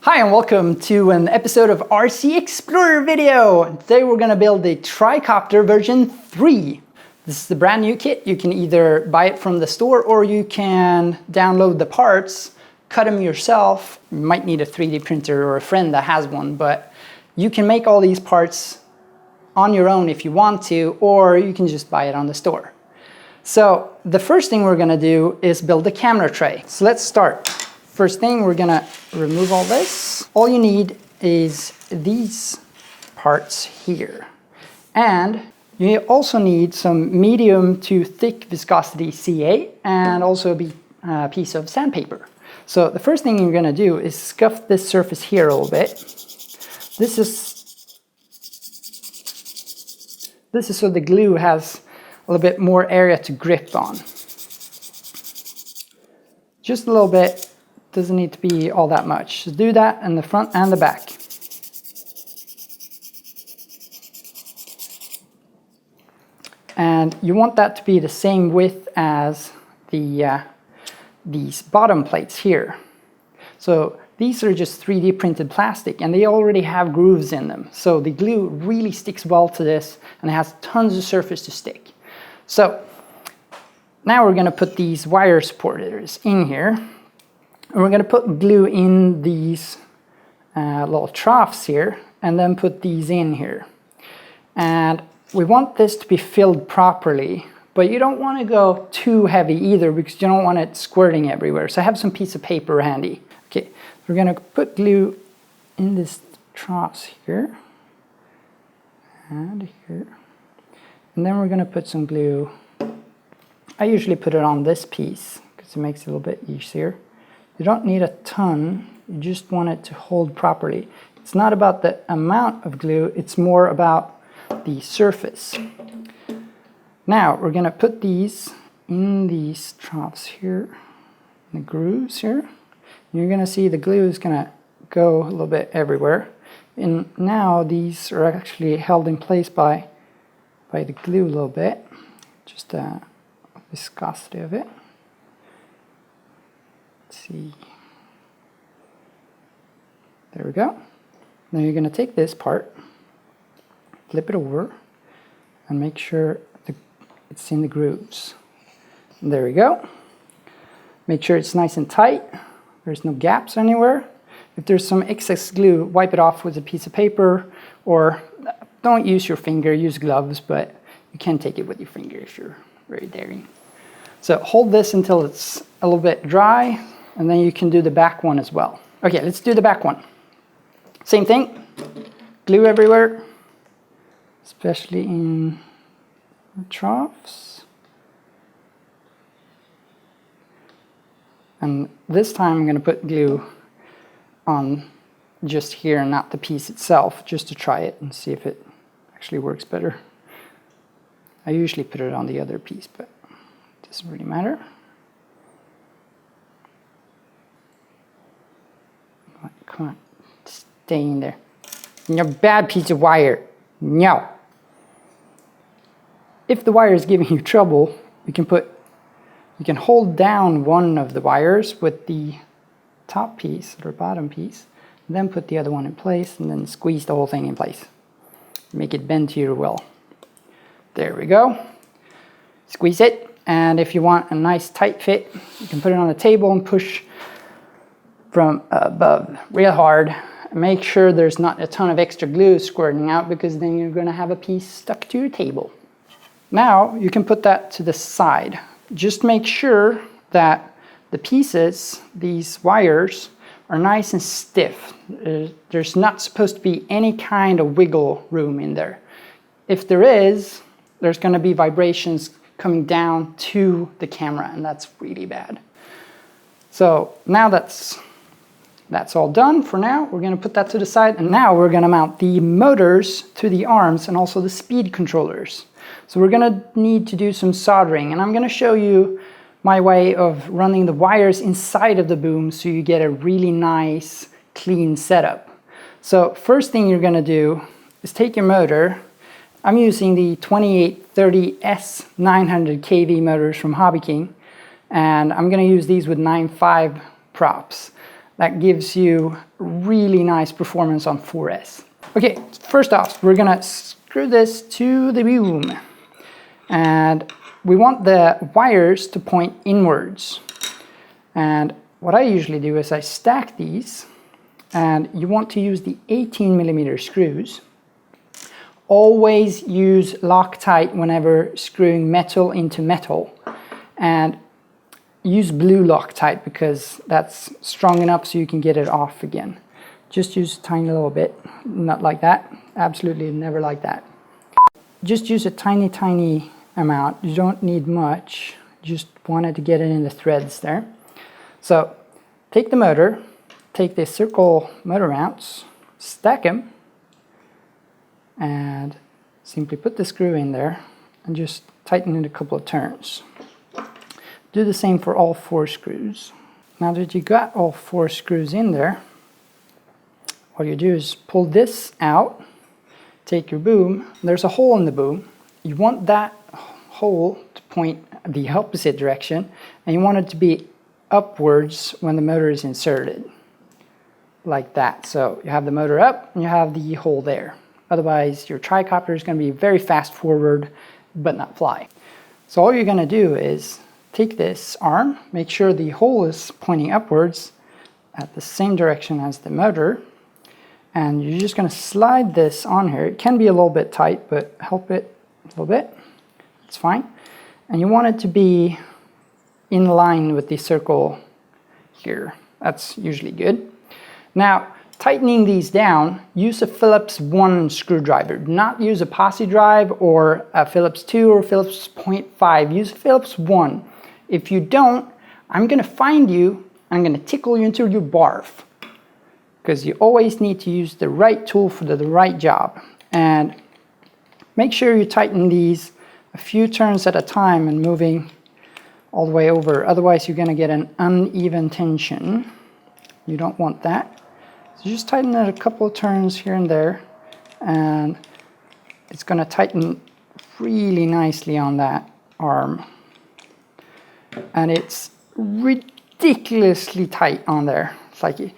Hi and welcome to an episode of RCExplorer video. Today we're going to build the Tricopter version 3. This is the brand new kit. You can either buy it from the store or you can download the parts, cut them yourself. You might need a 3D printer or a friend that has one, but you can make all these parts on your own if you want to, or you can just buy it on the store. So the first thing we're going to do is build a camera tray. So let's start. First thing, we're gonna remove all this. All you need is these parts here. And you also need some medium to thick viscosity C8 and also a piece of sandpaper. So the first thing you're gonna do is scuff this surface here a little bit. This is so the glue has a little bit more area to grip on. Just a little bit. Doesn't need to be all that much. Just do that in the front and the back. And you want that to be the same width as these bottom plates here. So these are just 3D printed plastic and they already have grooves in them. So the glue really sticks well to this and it has tons of surface to stick. So now we're going to put these wire supporters in here. And we're going to put glue in these little troughs here and then put these in here. And we want this to be filled properly, but you don't want to go too heavy either because you don't want it squirting everywhere. So I have some piece of paper handy. Okay, we're going to put glue in this troughs here and here. And then we're going to put some glue. I usually put it on this piece because it makes it a little bit easier. You don't need a ton, you just want it to hold properly. It's not about the amount of glue, it's more about the surface. Now we're going to put these in these troughs here, in the grooves here. You're going to see the glue is going to go a little bit everywhere. And now these are actually held in place by the glue a little bit, just the viscosity of it. See, there we go. Now you're going to take this part, flip it over, and make sure it's in the grooves. And there we go. Make sure it's nice and tight. There's no gaps anywhere. If there's some excess glue, wipe it off with a piece of paper, or don't use your finger, use gloves, but you can take it with your finger if you're very daring. So hold this until it's a little bit dry. And then you can do the back one as well. Okay, let's do the back one. Same thing, glue everywhere, especially in the troughs. And this time I'm going to put glue on just here and not the piece itself, just to try it and see if it actually works better. I usually put it on the other piece, but it doesn't really matter. Come on, stay in there. You're a bad piece of wire. No. If the wire is giving you trouble, you can hold down one of the wires with the top piece or bottom piece, and then put the other one in place, and then squeeze the whole thing in place. Make it bend to your will. There we go. Squeeze it, and if you want a nice tight fit, you can put it on a table and push from above real hard. Make sure there's not a ton of extra glue squirting out because then you're going to have a piece stuck to your table. Now you can put that to the side. Just make sure that the pieces, these wires, are nice and stiff. There's not supposed to be any kind of wiggle room in there. If there is, there's going to be vibrations coming down to the camera, and that's really bad. So now that's all done for now. We're going to put that to the side, and now we're going to mount the motors to the arms and also the speed controllers. So we're going to need to do some soldering, and I'm going to show you my way of running the wires inside of the boom so you get a really nice clean setup. So first thing you're going to do is take your motor. I'm using the 2830S 900 kV motors from Hobby King, and I'm going to use these with 9.5 props. that gives you really nice performance on 4S. Okay, first off, we're gonna screw this to the boom. And we want the wires to point inwards. And what I usually do is I stack these, and you want to use the 18mm screws. Always use Loctite whenever screwing metal into metal. And use blue Loctite because that's strong enough so you can get it off again. Just use a tiny little bit, not like that. Absolutely never like that. Just use a tiny amount. You don't need much. Just wanted to get it in the threads there. So take the motor, take the circle motor mounts, stack them, and simply put the screw in there and just tighten it a couple of turns. Do the same for all 4 screws. Now that you got all 4 screws in there, what you do is pull this out, take your boom, there's a hole in the boom. You want that hole to point the opposite direction, and you want it to be upwards when the motor is inserted. Like that. So you have the motor up and you have the hole there. Otherwise your tricopter is going to be very fast forward but not fly. So all you're going to do is take this arm, make sure the hole is pointing upwards at the same direction as the motor, and you're just going to slide this on here. It can be a little bit tight, but help it a little bit. It's fine. And you want it to be in line with the circle here. That's usually good. Now, tightening these down, use a Phillips 1 screwdriver. Do not use a posse drive or a Phillips 2 or Phillips 0.5. Use a Phillips 1. If you don't, I'm going to find you, I'm going to tickle you until you barf. Because you always need to use the right tool for the right job. And make sure you tighten these a few turns at a time and moving all the way over. Otherwise you're going to get an uneven tension. You don't want that. So just tighten it a couple of turns here and there, and it's going to tighten really nicely on that arm. And it's ridiculously tight on there. It's like you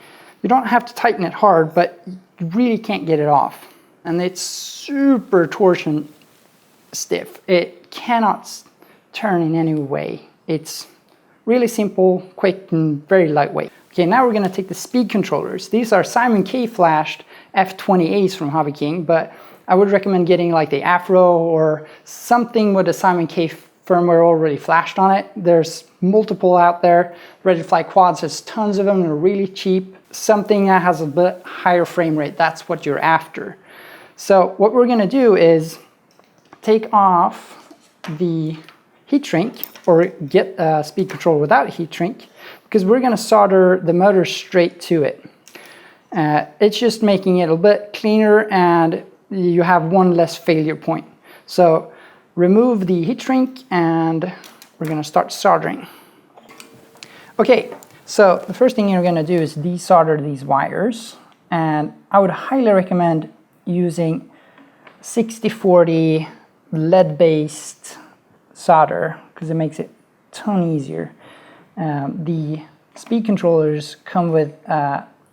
don't have to tighten it hard, but you really can't get it off. And it's super torsion stiff. It cannot turn in any way. It's really simple, quick, and very lightweight. Okay, now we're going to take the speed controllers. These are Simon K flashed F20As from Hobby King, but I would recommend getting like the Afro or something with a Simon K firmware already flashed on it. There's multiple out there. Ready to Fly Quads has tons of them. They're really cheap. Something that has a bit higher frame rate, that's what you're after. So what we're going to do is take off the heat shrink, or get a speed controller without a heat shrink, because we're going to solder the motor straight to it. It's just making it a bit cleaner, and you have one less failure point. So remove the heat shrink and we're going to start soldering. Okay, so the first thing you're going to do is desolder these wires, and I would highly recommend using 60/40 lead-based solder because it makes it a ton easier. The speed controllers come with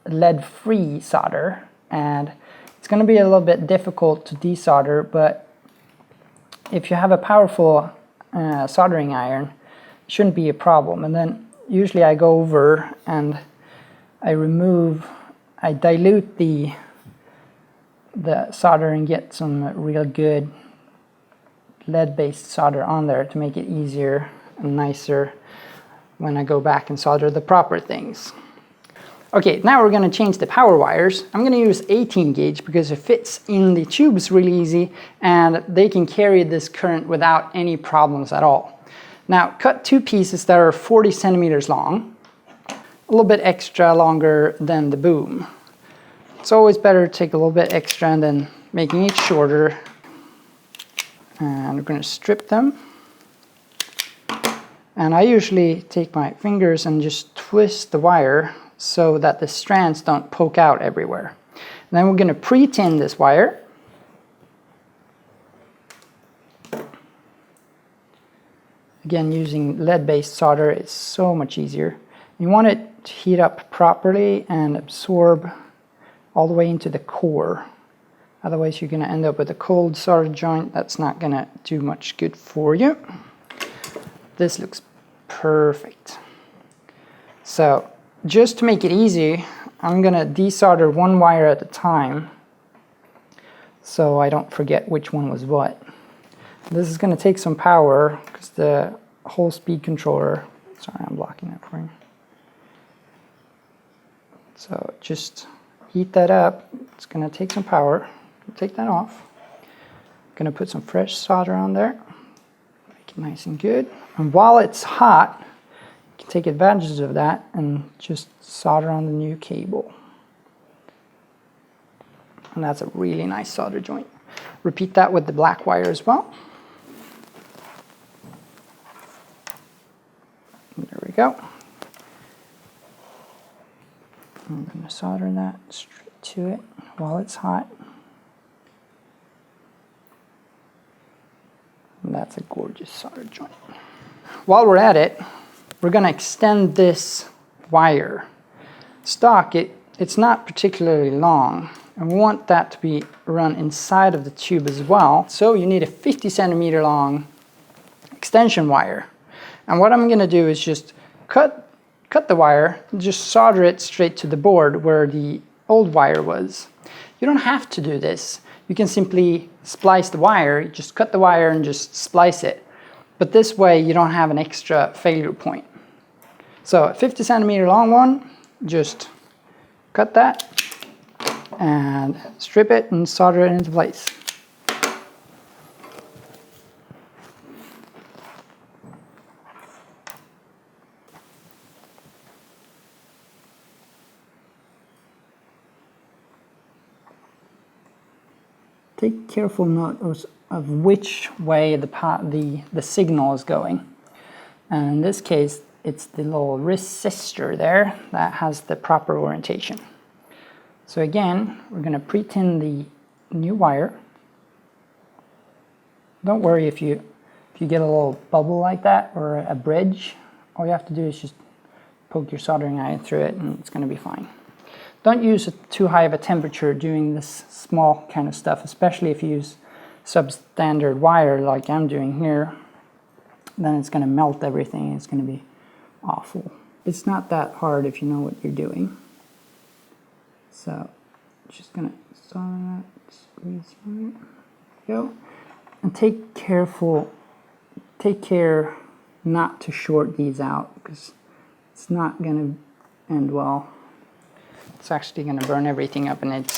lead-free solder, and it's going to be a little bit difficult to desolder, but if you have a powerful soldering iron, it shouldn't be a problem. And then usually I go over and I dilute the solder and get some real good lead-based solder on there to make it easier and nicer when I go back and solder the proper things. Okay, now we're going to change the power wires. I'm going to use 18 gauge because it fits in the tubes really easy, and they can carry this current without any problems at all. Now cut 2 pieces that are 40 centimeters long, a little bit extra longer than the boom. It's always better to take a little bit extra and then making it shorter. And we're going to strip them. And I usually take my fingers and just twist the wire so that the strands don't poke out everywhere. And then we're going to pre-tin this wire. Again, using lead-based solder is so much easier. You want it to heat up properly and absorb all the way into the core. Otherwise you're going to end up with a cold solder joint that's not going to do much good for you. This looks perfect. So just to make it easy, I'm going to desolder one wire at a time so I don't forget which one was what. This is going to take some power because the whole speed controller, sorry I'm blocking that for you. So just heat that up. It's going to take some power. Take that off. I'm going to put some fresh solder on there. Make it nice and good. And while it's hot, you can take advantage of that and just solder on the new cable. And that's a really nice solder joint. Repeat that with the black wire as well. There we go. I'm going to solder that straight to it while it's hot. And that's a gorgeous solder joint. While we're at it, we're going to extend this wire. Stock, it's not particularly long, and we want that to be run inside of the tube as well. So you need a 50 centimeter long extension wire. And what I'm going to do is just cut the wire, and just solder it straight to the board where the old wire was. You don't have to do this. You can simply splice the wire, you just cut the wire and just splice it. But this way you don't have an extra failure point. So a 50 centimeter long one, just cut that and strip it and solder it into place. Take careful note of which way the signal is going. And in this case, it's the little resistor there that has the proper orientation. So again, we're going to pre-tin the new wire. Don't worry if you get a little bubble like that or a bridge. All you have to do is just poke your soldering iron through it and it's going to be fine. Don't use too high of a temperature doing this small kind of stuff, especially if you use substandard wire like I'm doing here. Then it's going to melt everything. It's going to be awful. It's not that hard if you know what you're doing. So, just going to solder that, squeeze on it. Go. And take care not to short these out because it's not going to end well. It's actually going to burn everything up and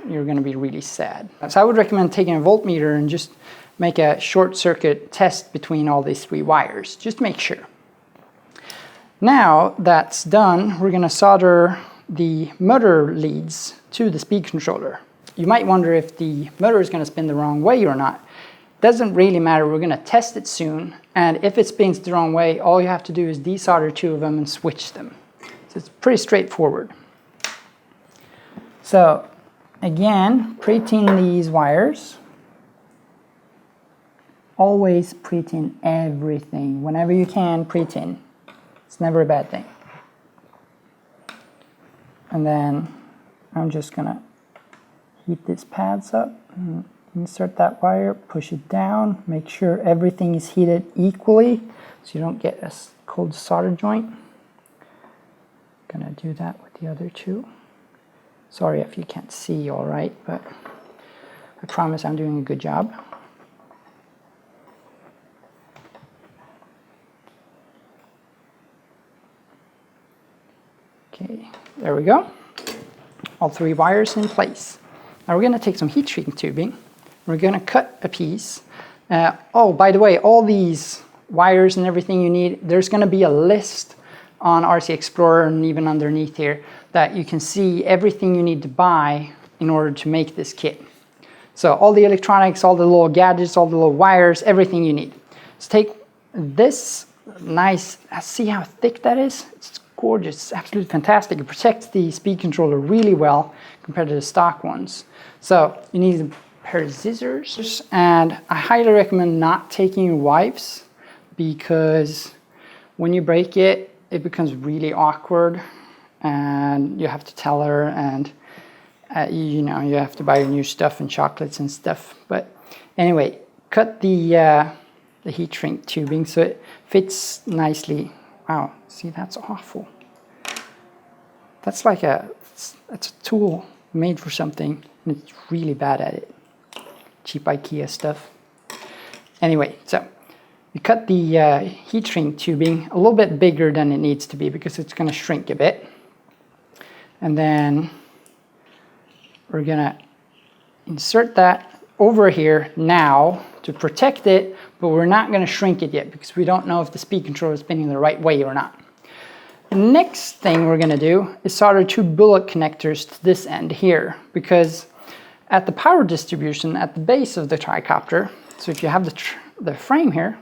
you're going to be really sad. So I would recommend taking a voltmeter and just make a short circuit test between all these three wires. Just make sure. Now that's done, we're going to solder the motor leads to the speed controller. You might wonder if the motor is going to spin the wrong way or not. Doesn't really matter, we're going to test it soon, and if it spins the wrong way, all you have to do is desolder two of them and switch them. So it's pretty straightforward. So again, pre-tin these wires. Always pre-tin everything. Whenever you can, pre-tin. It's never a bad thing. And then I'm just gonna heat these pads up and insert that wire, push it down, make sure everything is heated equally so you don't get a cold solder joint. Gonna do that with the other two. Sorry if you can't see all right, but I promise I'm doing a good job. Okay, there we go. All three wires in place. Now we're going to take some heat shrink tubing. We're going to cut a piece. Oh, by the way, all these wires and everything you need, there's going to be a list on RCExplorer and even underneath here that you can see everything you need to buy in order to make this kit. So all the electronics, all the little gadgets, all the little wires, everything you need. So take this nice, see how thick that is? It's gorgeous, it's absolutely fantastic. It protects the speed controller really well compared to the stock ones. So you need a pair of scissors, and I highly recommend not taking wipes because when you break it, it becomes really awkward and you have to tell her, and you know, you have to buy new stuff and chocolates and stuff. But anyway, cut the heat shrink tubing so it fits nicely. Wow, see, that's awful. That's like that's a tool made for something, and it's really bad at it. Cheap IKEA stuff. Anyway, so you cut the heat shrink tubing a little bit bigger than it needs to be because it's going to shrink a bit. And then we're going to insert that over here now to protect it, but we're not going to shrink it yet because we don't know if the speed controller is spinning the right way or not. The next thing we're going to do is solder 2 bullet connectors to this end here, because at the power distribution at the base of the tricopter, so if you have the frame here,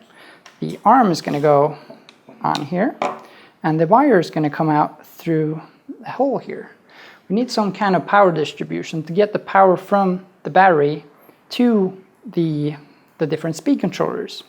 the arm is going to go on here, and the wire is going to come out through the hole here. We need some kind of power distribution to get the power from the battery to the different speed controllers.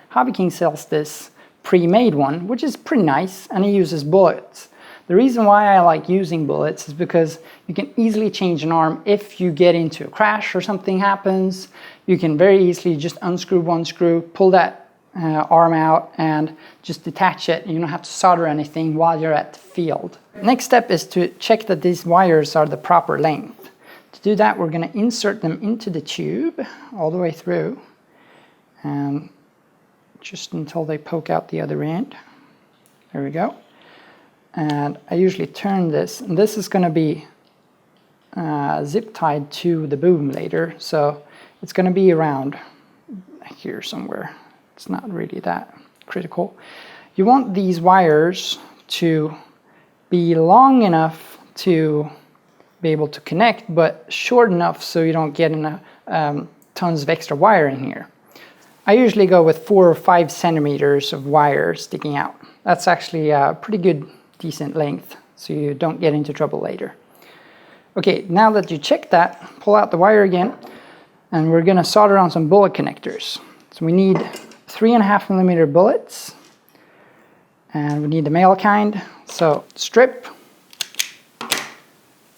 Hobby King sells this pre-made one, which is pretty nice, and it uses bullets. The reason why I like using bullets is because you can easily change an arm if you get into a crash or something happens. You can very easily just unscrew one screw, pull that arm out, and just detach it. You don't have to solder anything while you're at the field. Next step is to check that these wires are the proper length. To do that, we're going to insert them into the tube all the way through, and just until they poke out the other end. There we go. And I usually turn this, and this is going to be zip tied to the boom later, so it's going to be around here somewhere. It's not really that critical. You want these wires to be long enough to be able to connect, but short enough so you don't get tons of extra wire in here. I usually go with 4 or 5 centimeters of wire sticking out. That's actually a pretty good, decent length, so you don't get into trouble later. Okay, now that you check that, pull out the wire again, and we're going to solder on some bullet connectors. So we need 3.5 millimeter bullets, and we need the male kind. So strip,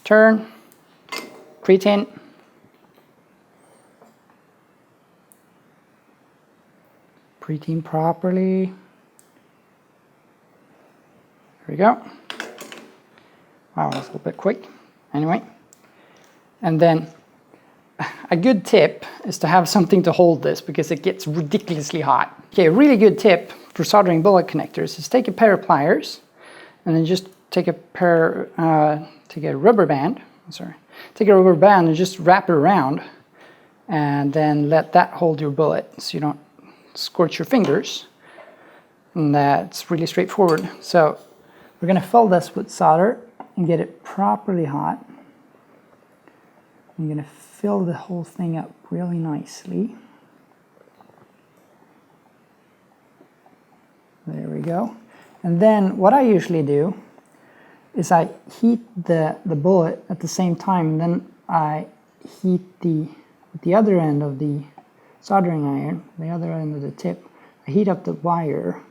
turn, pre-tin, pre-tin properly. There we go. Wow, that's a little bit quick. Anyway, and then a good tip is to have something to hold this because it gets ridiculously hot. Okay, a really good tip for soldering bullet connectors is take a pair of pliers and then just take a rubber band. Take a rubber band and just wrap it around, and then let that hold your bullet so you don't scorch your fingers. And that's really straightforward. So we're going to fill this with solder and get it properly hot. I'm going to fill the whole thing up really nicely. There we go. And then what I usually do is I heat the bullet at the same time, and then I heat the other end of the soldering iron, the other end of the tip. I heat up the wire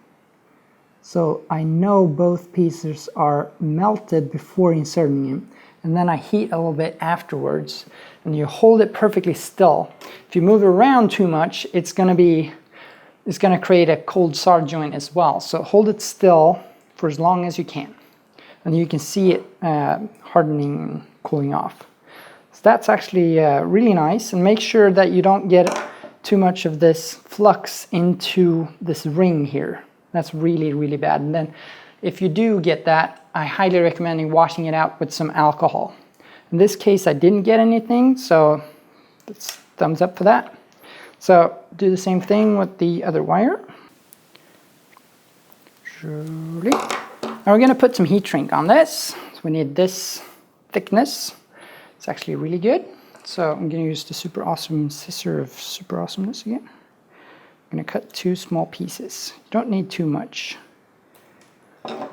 so I know both pieces are melted before inserting them, and then I heat a little bit afterwards, and you hold it perfectly still. If you move around too much, it's going to create a cold solder joint as well. So hold it still for as long as you can, and you can see it hardening and cooling off. So that's actually really nice, and make sure that you don't get too much of this flux into this ring here. That's really, really bad. And then if you do get that, I highly recommend washing it out with some alcohol. In this case, I didn't get anything, so that's thumbs up for that. So do the same thing with the other wire. Surely. Now we're going to put some heat shrink on this. So we need this thickness. It's actually really good. So I'm going to use the super awesome scissor of super awesomeness again. I'm going to cut 2 small pieces. You don't need too much.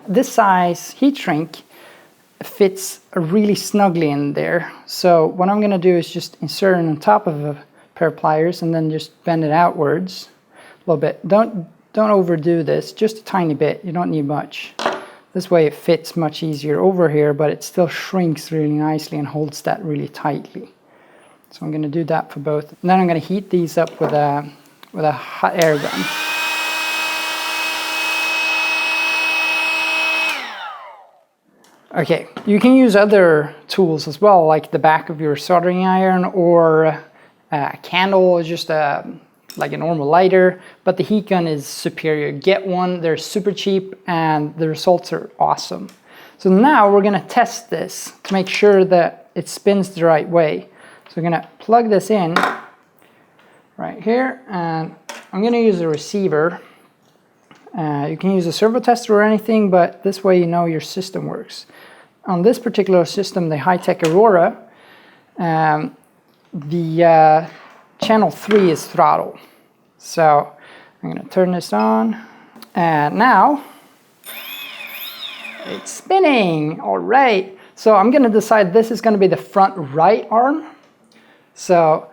This size heat shrink fits really snugly in there. So what I'm going to do is just insert it on top of a pair of pliers and then just bend it outwards a little bit. Don't overdo this, just a tiny bit. You don't need much. This way it fits much easier over here, but it still shrinks really nicely and holds that really tightly. So I'm going to do that for both. And then I'm going to heat these up with a hot air gun. Okay, you can use other tools as well, like the back of your soldering iron, or a candle, just like a normal lighter, but the heat gun is superior. Get one, they're super cheap and the results are awesome. So now we're gonna test this to make sure that it spins the right way. So we're gonna plug this in right here, and I'm gonna use a receiver. You can use a servo tester or anything, but this way you know your system works. On this particular system, the high-tech Aurora, the channel 3 is throttle. So I'm going to turn this on, and now it's spinning. All right, so I'm going to decide this is going to be the front right arm. So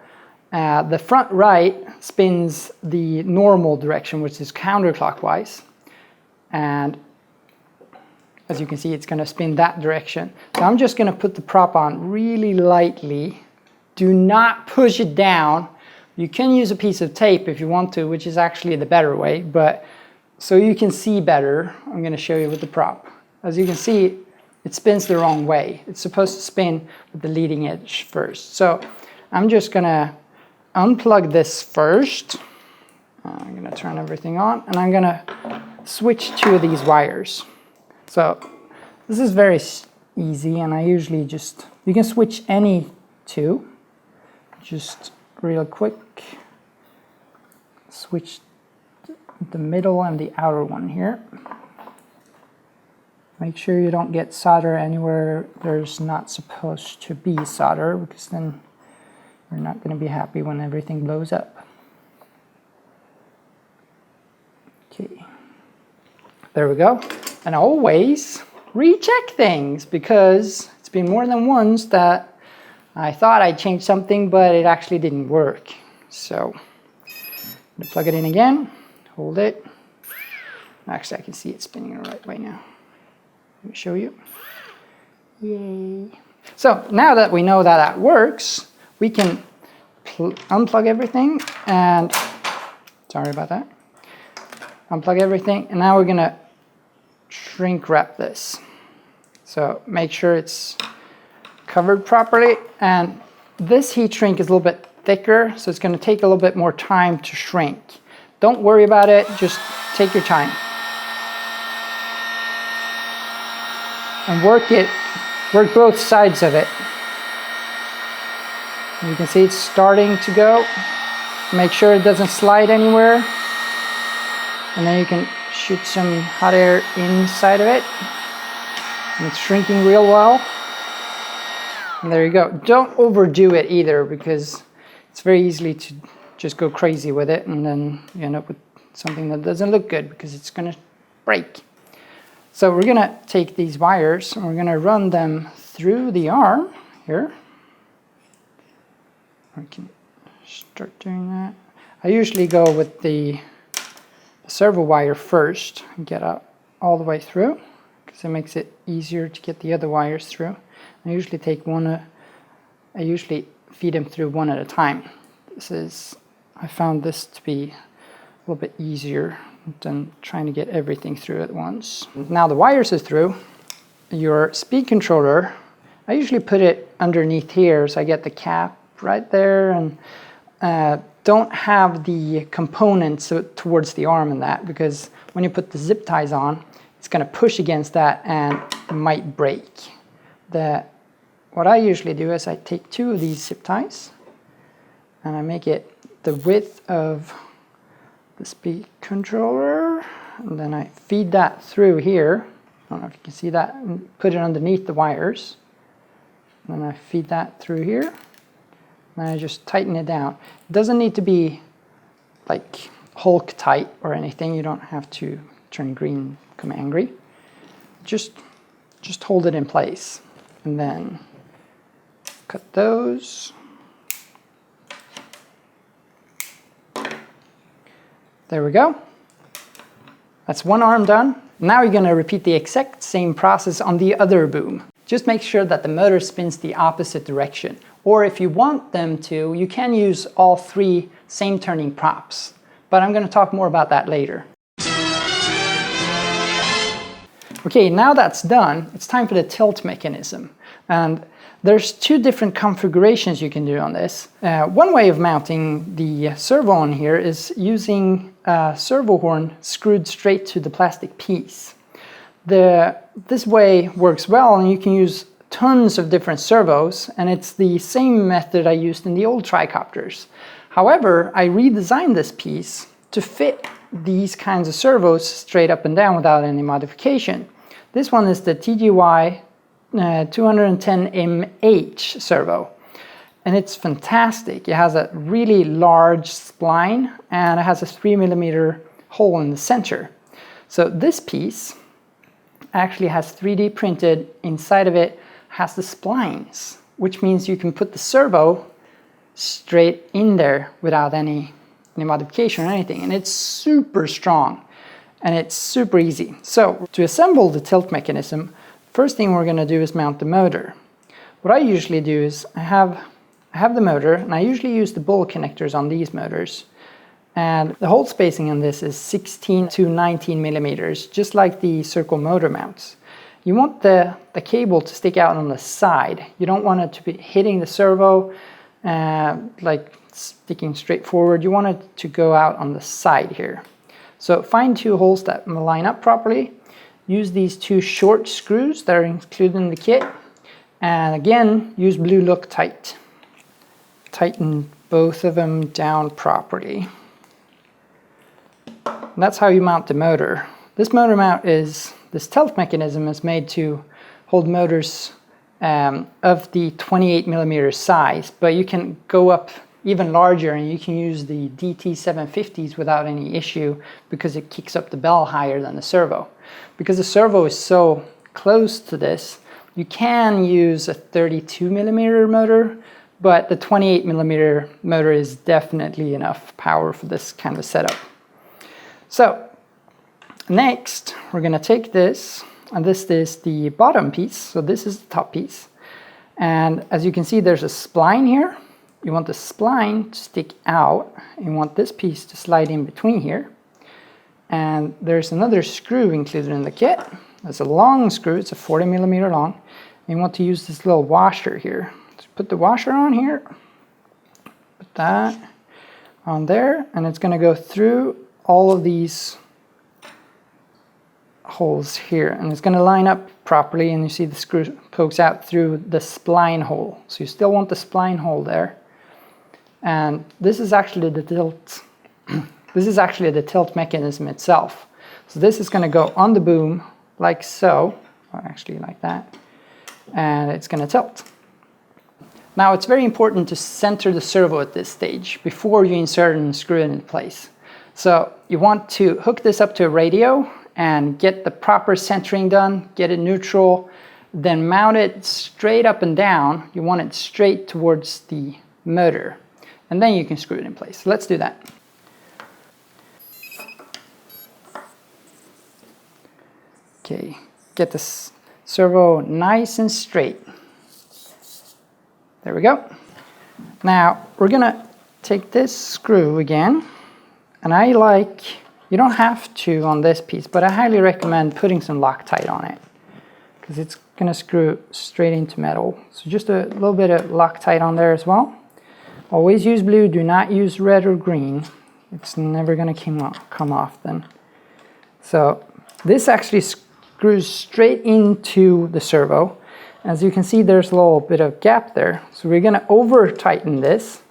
the front right spins the normal direction, which is counterclockwise, and as you can see, it's going to spin that direction. So I'm just going to put the prop on really lightly. Do not push it down. You can use a piece of tape if you want to, which is actually the better way, but so you can see better, I'm going to show you with the prop. As you can see, it spins the wrong way. It's supposed to spin with the leading edge first. So I'm just going to unplug this first. I'm going to turn everything on, and I'm going to switch two of these wires. So this is very easy, and I usually just, you can switch any two. Just real quick, switch the middle and the outer one here. Make sure you don't get solder anywhere there's not supposed to be solder, because then you're not going to be happy when everything blows up. Okay, there we go. And always recheck things, because it's been more than once that I thought I changed something, but it actually didn't work. So I'm going to plug it in again, hold it. Actually, I can see it spinning the right way now. Let me show you. Yay. So now that we know that that works, we can unplug everything and, sorry about that, unplug everything, and now we're going to shrink wrap this. So make sure it's covered properly, and this heat shrink is a little bit thicker, so it's going to take a little bit more time to shrink. Don't worry about it, just take your time. And work both sides of it. And you can see it's starting to go. Make sure it doesn't slide anywhere. And then you can shoot some hot air inside of it. And it's shrinking real well. And there you go. Don't overdo it either, because it's very easy to just go crazy with it, and then you end up with something that doesn't look good because it's going to break. So we're going to take these wires and we're going to run them through the arm here. We can start doing that. I usually go with the servo wire first and get up all the way through, because it makes it easier to get the other wires through. I usually take I usually feed them through one at a time. I found this to be a little bit easier than trying to get everything through at once. Now the wires are through. Your speed controller, I usually put it underneath here, so I get the cap right there, and don't have the components towards the arm in that, because when you put the zip ties on, it's going to push against that and it might break. What I usually do is I take two of these zip ties and I make it the width of the speed controller, and then I feed that through here. I don't know if you can see that, and put it underneath the wires. And then I feed that through here, and I just tighten it down. It doesn't need to be like Hulk tight or anything. You don't have to turn green, become angry. Just hold it in place, and then cut those. There we go. That's one arm done. Now you're going to repeat the exact same process on the other boom. Just make sure that the motor spins the opposite direction. Or if you want them to, you can use all 3 same turning props. But I'm going to talk more about that later. Okay, now that's done, it's time for the tilt mechanism. And there's 2 different configurations you can do on this. One way of mounting the servo on here is using a servo horn screwed straight to the plastic piece. This way works well, and you can use tons of different servos, and it's the same method I used in the old tricopters. However, I redesigned this piece to fit these kinds of servos straight up and down without any modification. This one is the TGY 210MH servo, and it's fantastic. It has a really large spline and it has a 3mm hole in the center. So this piece actually has 3D printed. Inside of it has the splines, which means you can put the servo straight in there without any modification or anything, and it's super strong and it's super easy. So to assemble the tilt mechanism, first thing we're going to do is mount the motor. What I usually do is I have the motor, and I usually use the bull connectors on these motors, and the hole spacing on this is 16 to 19 millimeters, just like the circle motor mounts. You want the cable to stick out on the side. You don't want it to be hitting the servo like sticking straight forward. You want it to go out on the side here. So find 2 holes that line up properly. Use these 2 short screws that are included in the kit. And again, use blue Loctite. Tighten both of them down properly. And that's how you mount the motor. This motor mount this tilt mechanism is made to hold motors of the 28mm size, but you can go up even larger, and you can use the DT750s without any issue because it kicks up the bell higher than the servo. Because the servo is so close to this, you can use a 32mm motor, but the 28mm motor is definitely enough power for this kind of setup. So next we're going to take this, and this is the bottom piece, so this is the top piece, and as you can see there's a spline here. You want the spline to stick out. You want this piece to slide in between here. And there's another screw included in the kit. It's a long screw, it's a 40mm long. And you want to use this little washer here. So put the washer on here, put that on there, and it's going to go through all of these holes here, and it's going to line up properly, and you see the screw pokes out through the spline hole. So you still want the spline hole there. And this is actually the tilt. This is actually the tilt mechanism itself. So this is going to go on the boom like so, or actually like that, and it's going to tilt. Now it's very important to center the servo at this stage before you insert and screw it into place. So you want to hook this up to a radio and get the proper centering done, get it neutral, then mount it straight up and down. You want it straight towards the motor, and then you can screw it in place. So let's do that. Okay, get this servo nice and straight. There we go. Now we're gonna take this screw again, and you don't have to on this piece, but I highly recommend putting some Loctite on it because it's gonna screw straight into metal. So just a little bit of Loctite on there as well. Always use blue, do not use red or green. It's never gonna come off then. So this actually screws straight into the servo. As you can see, there's a little bit of gap there. So we're gonna over tighten this,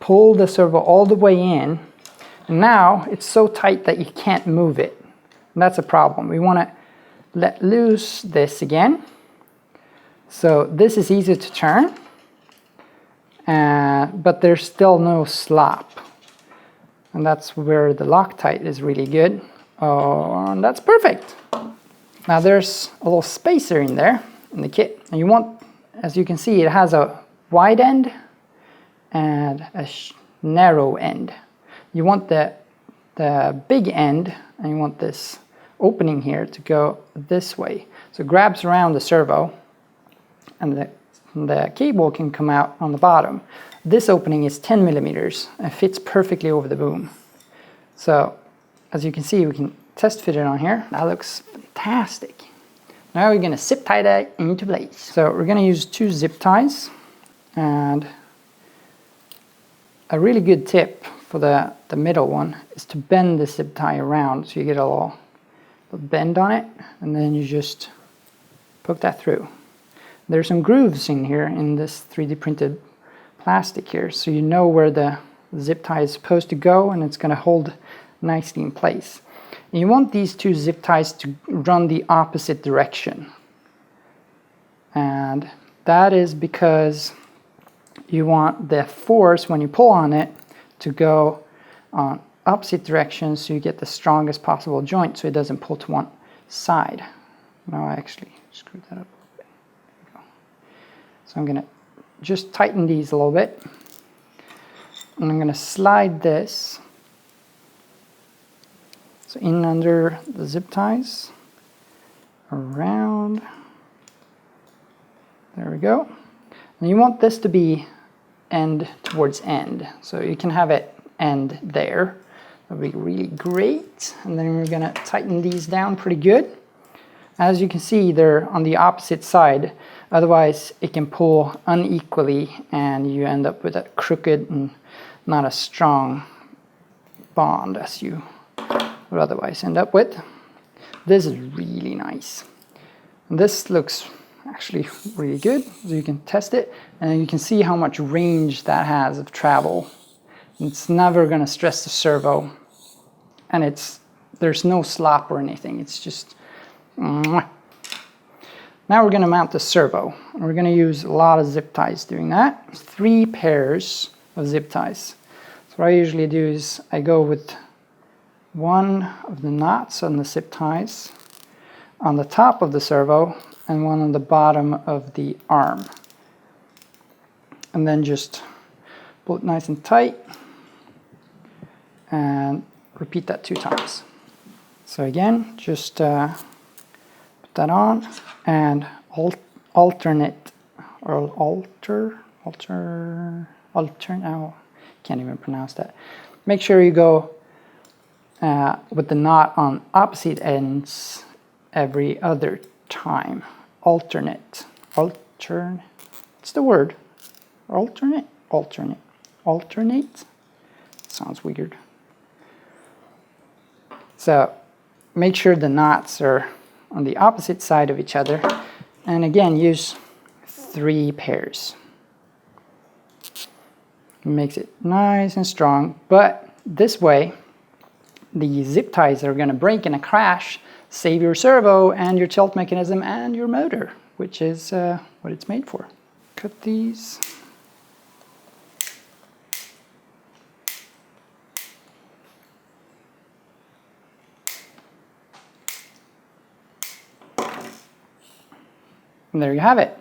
pull the servo all the way in, and now it's so tight that you can't move it. And that's a problem. We wanna let loose this again. So this is easy to turn, but there's still no slop. And that's where the Loctite is really good. Oh, and that's perfect. Now there's a little spacer in there in the kit. And you want, as you can see, it has a wide end and a narrow end. You want the big end, and you want this opening here to go this way. So it grabs around the servo, and the cable can come out on the bottom. This opening is 10 millimeters and fits perfectly over the boom. So as you can see, we can test fit it on here. That looks fantastic. Now we're going to zip tie that into place. So we're going to use 2 zip ties, and a really good tip for the middle one is to bend the zip tie around so you get a little bend on it, and then you just poke that through. There's some grooves in here in this 3D printed plastic here, so you know where the zip tie is supposed to go, and it's going to hold nicely in place. And you want these 2 zip ties to run the opposite direction, and that is because you want the force when you pull on it to go on opposite directions, so you get the strongest possible joint so it doesn't pull to one side. Now I actually screwed that up a little bit. There we go. So I'm going to just tighten these a little bit, and I'm going to slide this so in under the zip ties, around, there we go. And you want this to be end towards end, so you can have it end there. That would be really great. And then we're going to tighten these down pretty good. As you can see, they're on the opposite side, otherwise it can pull unequally and you end up with a crooked and not a strong bond as you would otherwise end up with. This is really nice. And this looks actually really good, so you can test it, and you can see how much range that has of travel. It's never going to stress the servo, and there's no slop or anything. It's just mwah. Now we're going to mount the servo, and we're going to use a lot of zip ties doing that. 3 pairs of zip ties. So what I usually do is I go with 1 of the knots on the zip ties on the top of the servo and 1 on the bottom of the arm, and then just pull it nice and tight and repeat that 2 times. So again, just put that on and alternate, or alter, now can't even pronounce that. Make sure you go with the knot on opposite ends every other time. Alternate. What's the word? Alternate? Alternate? Sounds weird. So make sure the knots are on the opposite side of each other. And again, use 3 pairs. It makes it nice and strong, but this way the zip ties are going to break in a crash, save your servo and your tilt mechanism and your motor, which is what it's made for. Cut these. And there you have it.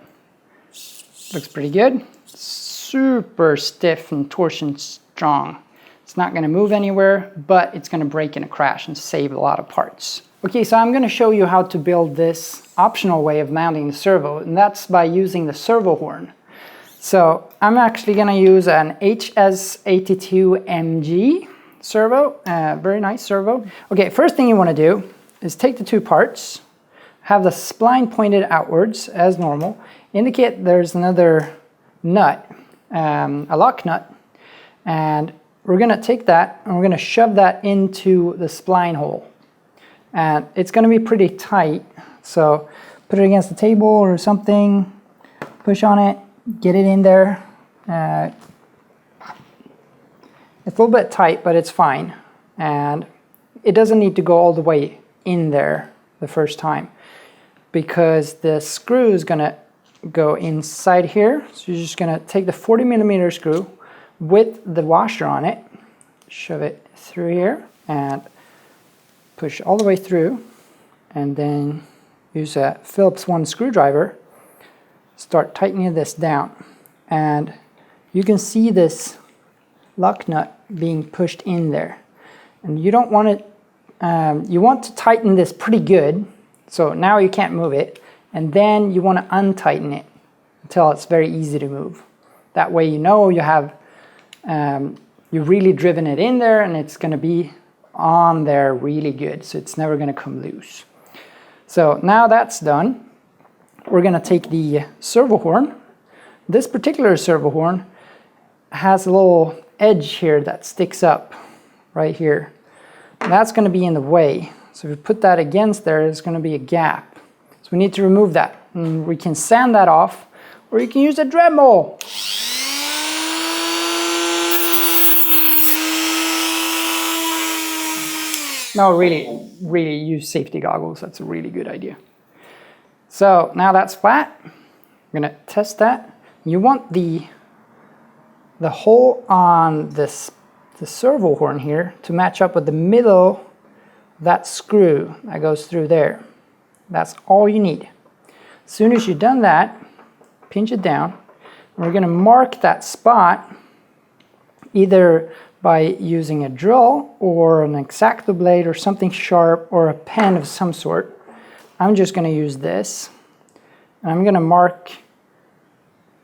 Looks pretty good. Super stiff and torsion strong. It's not going to move anywhere, but it's going to break in a crash and save a lot of parts. Okay, so I'm going to show you how to build this optional way of mounting the servo, and that's by using the servo horn. So I'm actually going to use an HS82MG servo, very nice servo. Okay, first thing you want to do is take the 2 parts, have the spline pointed outwards as normal, indicate there's another nut, a lock nut, and we're going to take that and we're going to shove that into the spline hole. And it's going to be pretty tight, so put it against the table or something, push on it, get it in there. It's a little bit tight, but it's fine. And it doesn't need to go all the way in there the first time, because the screw is going to go inside here. So you're just going to take the 40mm screw with the washer on it, shove it through here, and push all the way through, and then use a Phillips 1 screwdriver, start tightening this down, and you can see this lock nut being pushed in there, and you don't want it you want to tighten this pretty good. So now you can't move it. And then you want to untighten it until it's very easy to move. That way you know you have you've really driven it in there and it's going to be on there really good. So it's never going to come loose. So now that's done, we're going to take the servo horn. This particular servo horn has a little edge here that sticks up right here. And that's going to be in the way. So if we put that against there, there's going to be a gap. So we need to remove that. And we can sand that off, or you can use a Dremel. No, really use safety goggles. That's a really good idea. So now that's flat. I'm going to test that. You want the hole on the servo horn here to match up with the middle of that screw that goes through there. That's all you need. As soon as you've done that, pinch it down. And we're going to mark that spot either by using a drill or an X-Acto blade or something sharp or a pen of some sort. I'm just going to use this. And I'm going to mark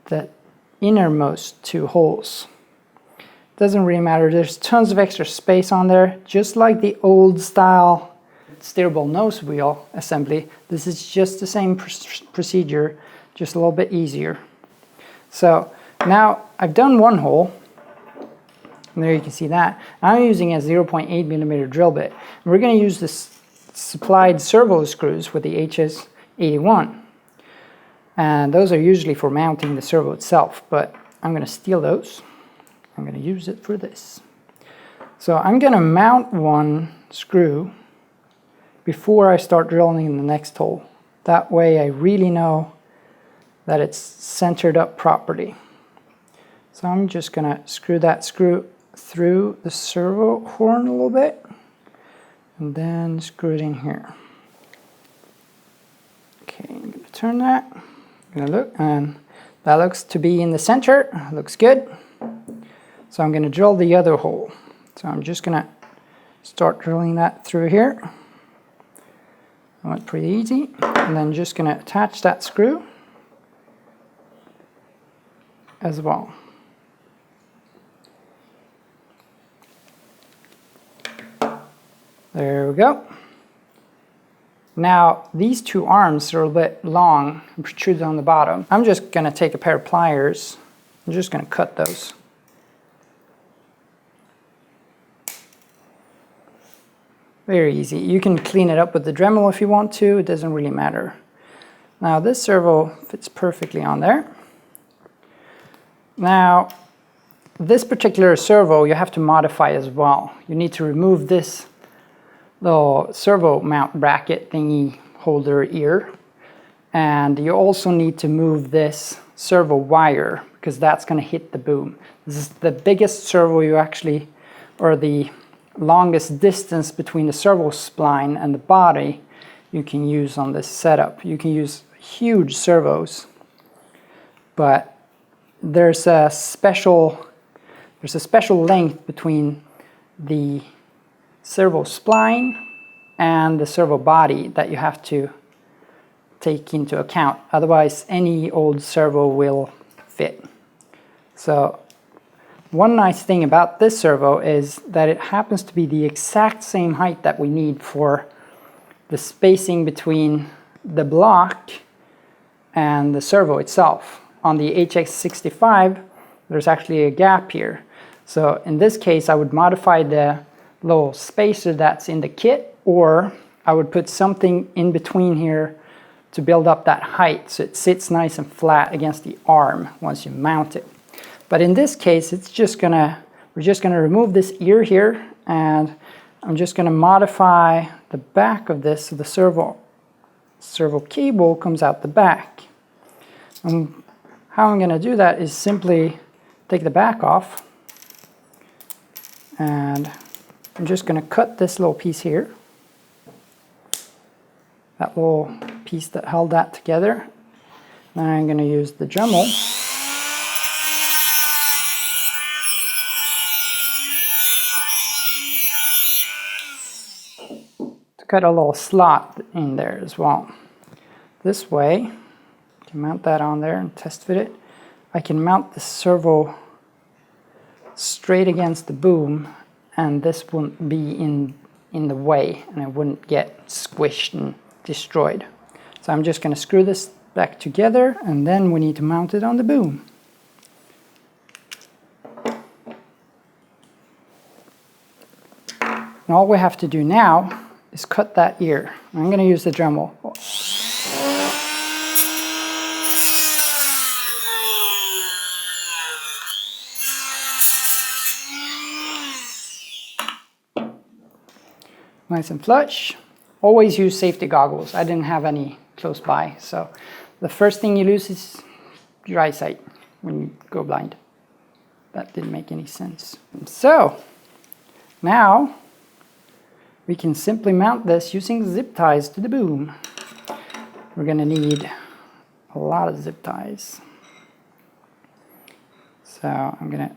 the innermost two holes. Doesn't really matter. There's tons of extra space on there, just like the old style steerable nose wheel assembly. This is just the same procedure, just a little bit easier. So now I've done one hole. And there you can see that. I'm using a 0.8 millimeter drill bit. And we're going to use this supplied servo screws with the HS81. And those are usually for mounting the servo itself, but I'm going to steal those. I'm going to use it for this. So I'm going to mount one screw before I start drilling in the next hole. That way I really know that it's centered up properly. So I'm just going to screw that screw through the servo horn a little bit and then screw it in here. Okay, I'm going to turn that. I'm going to look, and that looks to be in the center. Looks good. So I'm going to drill the other hole. So I'm just going to start drilling that through here. That went pretty easy. And then just going to attach that screw as well. There we go. Now these two arms are a bit long and protrude on the bottom. I'm just going to take a pair of pliers. I'm just going to cut those. Very easy. You can clean it up with the Dremel if you want to. It doesn't really matter. Now this servo fits perfectly on there. Now this particular servo you have to modify as well. You need to remove this little servo mount bracket thingy holder ear, and you also need to move this servo wire because that's going to hit the boom. This is the biggest servo you actually, or the longest distance between the servo spline and the body you can use on this setup. You can use huge servos, but there's a special length between the servo spline and the servo body that you have to take into account. Otherwise, any old servo will fit. So one nice thing about this servo is that it happens to be the exact same height that we need for the spacing between the block and the servo itself. On the HX65, there's actually a gap here. So in this case, I would modify the little spacer that's in the kit, or I would put something in between here to build up that height so it sits nice and flat against the arm once you mount it. But in this case, we're just gonna remove this ear here, and I'm just gonna modify the back of this so the servo cable comes out the back. And how I'm gonna do that is simply take the back off, and I'm just going to cut this little piece here, that little piece that held that together. Then I'm going to use the Dremel got a little slot in there as well. This way, you can mount that on there and test fit it. I can mount the servo straight against the boom, and this wouldn't be in the way, and it wouldn't get squished and destroyed. So I'm just going to screw this back together, and then we need to mount it on the boom. And all we have to do now is cut that ear. I'm going to use the Dremel. Nice and flush. Always use safety goggles. I didn't have any close by, so the first thing you lose is your eyesight when you go blind. That didn't make any sense. So now we can simply mount this using zip ties to the boom. We're going to need a lot of zip ties. So I'm going to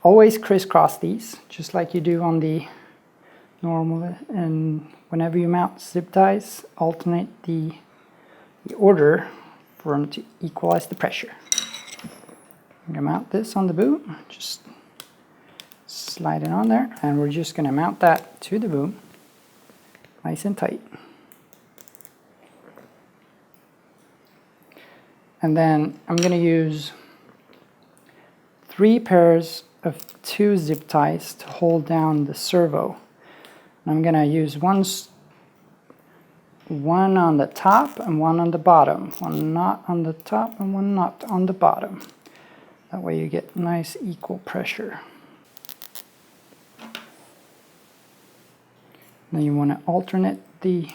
always crisscross these, just like you do on the normal, and whenever you mount zip ties, alternate the order for them to equalize the pressure. I'm going to mount this on the boom, just slide it on there, and we're just going to mount that to the boom, nice and tight. And then I'm going to use 3 pairs of 2 zip ties to hold down the servo. I'm going to use one on the top and one on the bottom. One knot on the top and one knot on the bottom. That way you get nice equal pressure. Then you want to alternate the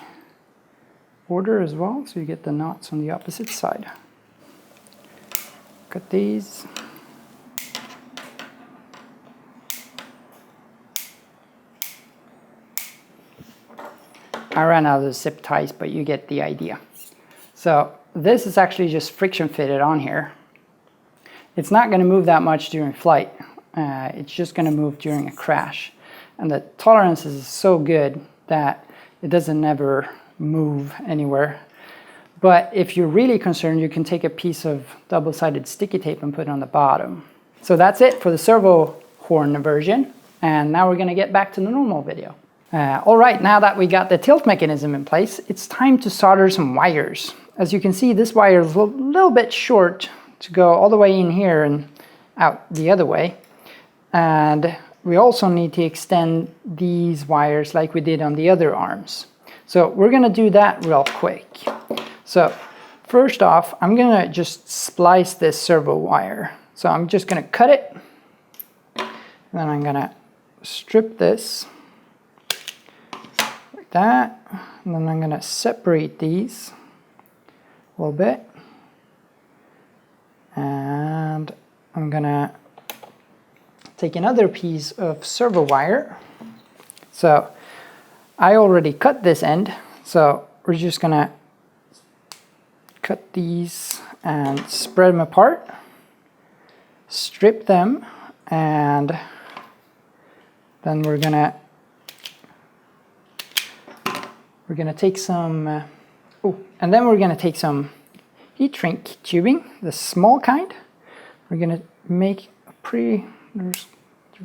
order as well, so you get the knots on the opposite side. Cut these. I ran out of zip ties, but you get the idea. So this is actually just friction fitted on here. It's not going to move that much during flight. It's just going to move during a crash. And the tolerance is so good that it doesn't ever move anywhere. But if you're really concerned, you can take a piece of double-sided sticky tape and put it on the bottom. So that's it for the servo horn version. And now we're going to get back to the normal video. All right, now that we got the tilt mechanism in place, it's time to solder some wires. As you can see, this wire is a little bit short to go all the way in here and out the other way. And we also need to extend these wires like we did on the other arms. So we're going to do that real quick. So first off, I'm going to just splice this servo wire. So I'm just going to cut it, and then I'm going to strip this like that, and then I'm going to separate these a little bit, and I'm going to take another piece of servo wire. So I already cut this end, so we're just going to cut these and spread them apart, strip them, and then we're gonna take some and then we're gonna take some heat shrink tubing, the small kind. We're gonna make a they're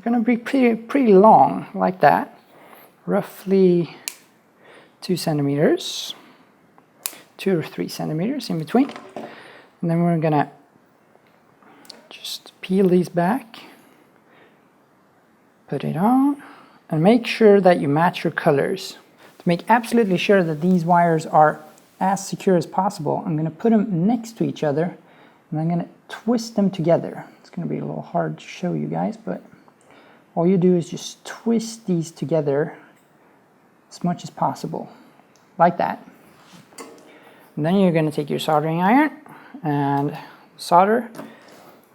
gonna be pretty long, like that, roughly 2 centimeters, 2 or 3 centimeters in between. And then we're gonna just peel these back, put it on, and make sure that you match your colors. To make absolutely sure that these wires are as secure as possible, I'm going to put them next to each other, and I'm going to twist them together. It's going to be a little hard to show you guys, but all you do is just twist these together as much as possible, like that. And then you're going to take your soldering iron and solder.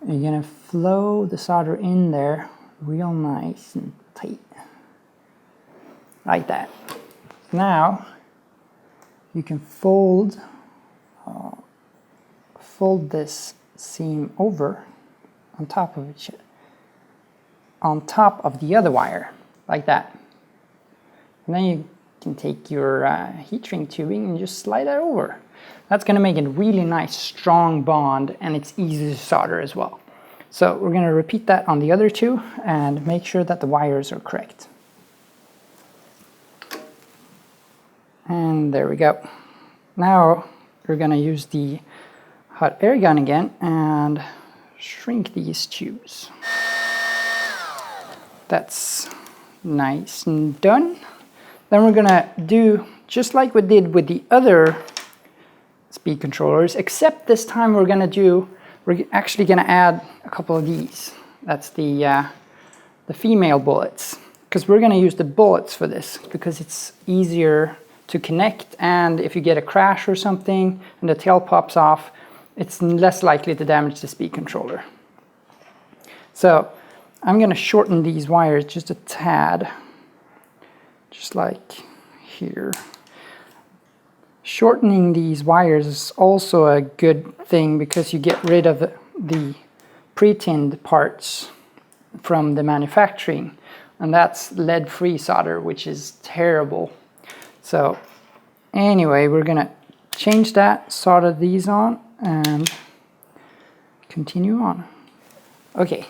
You're going to flow the solder in there real nice and tight, like that. Now you can fold this seam over on top of it, on top of the other wire, like that. And then you You can take your heat shrink tubing and just slide that over. That's going to make a really nice strong bond, and it's easy to solder as well. So we're going to repeat that on the other two and make sure that the wires are correct. And there we go. Now we're going to use the hot air gun again and shrink these tubes. That's nice and done. Then we're going to do just like we did with the other speed controllers, except this time we're actually going to add a couple of these. That's the female bullets, because we're going to use the bullets for this because it's easier to connect, and if you get a crash or something and the tail pops off, it's less likely to damage the speed controller. So I'm going to shorten these wires just a tad, just like here. Shortening these wires is also a good thing because you get rid of the pre-tinned parts from the manufacturing, and that's lead-free solder, which is terrible. So anyway, we're gonna change that, solder these on, and continue on. Okay,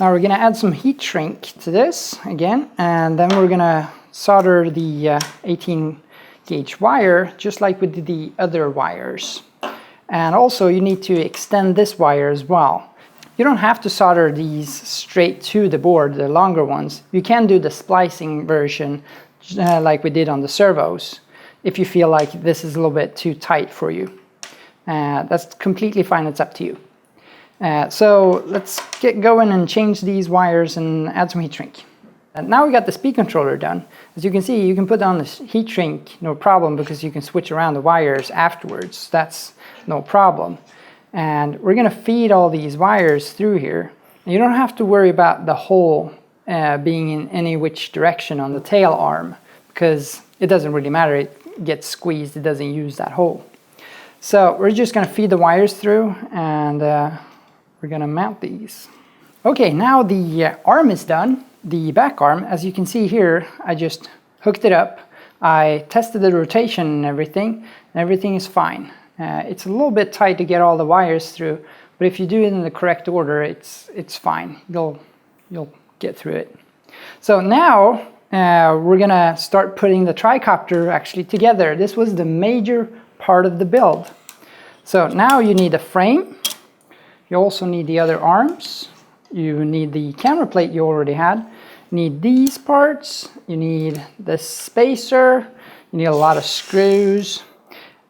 now we're gonna add some heat shrink to this again, and then we're gonna solder the 18 gauge wire just like we did the other wires. And also you need to extend this wire as well. You don't have to solder these straight to the board, the longer ones. You can do the splicing version like we did on the servos if you feel like this is a little bit too tight for you. That's completely fine, it's up to you. So let's get going and change these wires and add some heat shrink. And now we got the speed controller done. As you can see, you can put on this heat shrink, no problem, because you can switch around the wires afterwards. That's no problem. And we're going to feed all these wires through here. And you don't have to worry about the hole being in any which direction on the tail arm, because it doesn't really matter. It gets squeezed, it doesn't use that hole. So we're just going to feed the wires through, and we're going to mount these. Okay, now the arm is done. The back arm, as you can see here, I just hooked it up. I tested the rotation and everything is fine. It's a little bit tight to get all the wires through, but if you do it in the correct order, it's fine. You'll get through it. So now we're gonna start putting the tricopter actually together. This was the major part of the build. So now you need a frame. You also need the other arms. You need the camera plate you already had. You need these parts. You need the spacer. You need a lot of screws.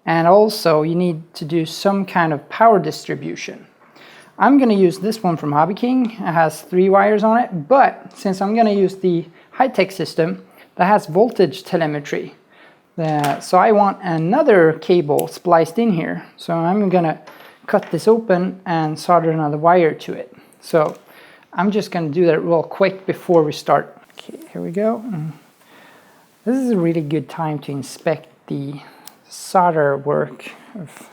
And also you need to do some kind of power distribution. I'm going to use this one from Hobby King. It has 3 wires on it, but since I'm going to use the high-tech system that has voltage telemetry, so I want another cable spliced in here. So I'm going to cut this open and solder another wire to it. So I'm just going to do that real quick before we start. Okay, here we go. This is a really good time to inspect the solder work of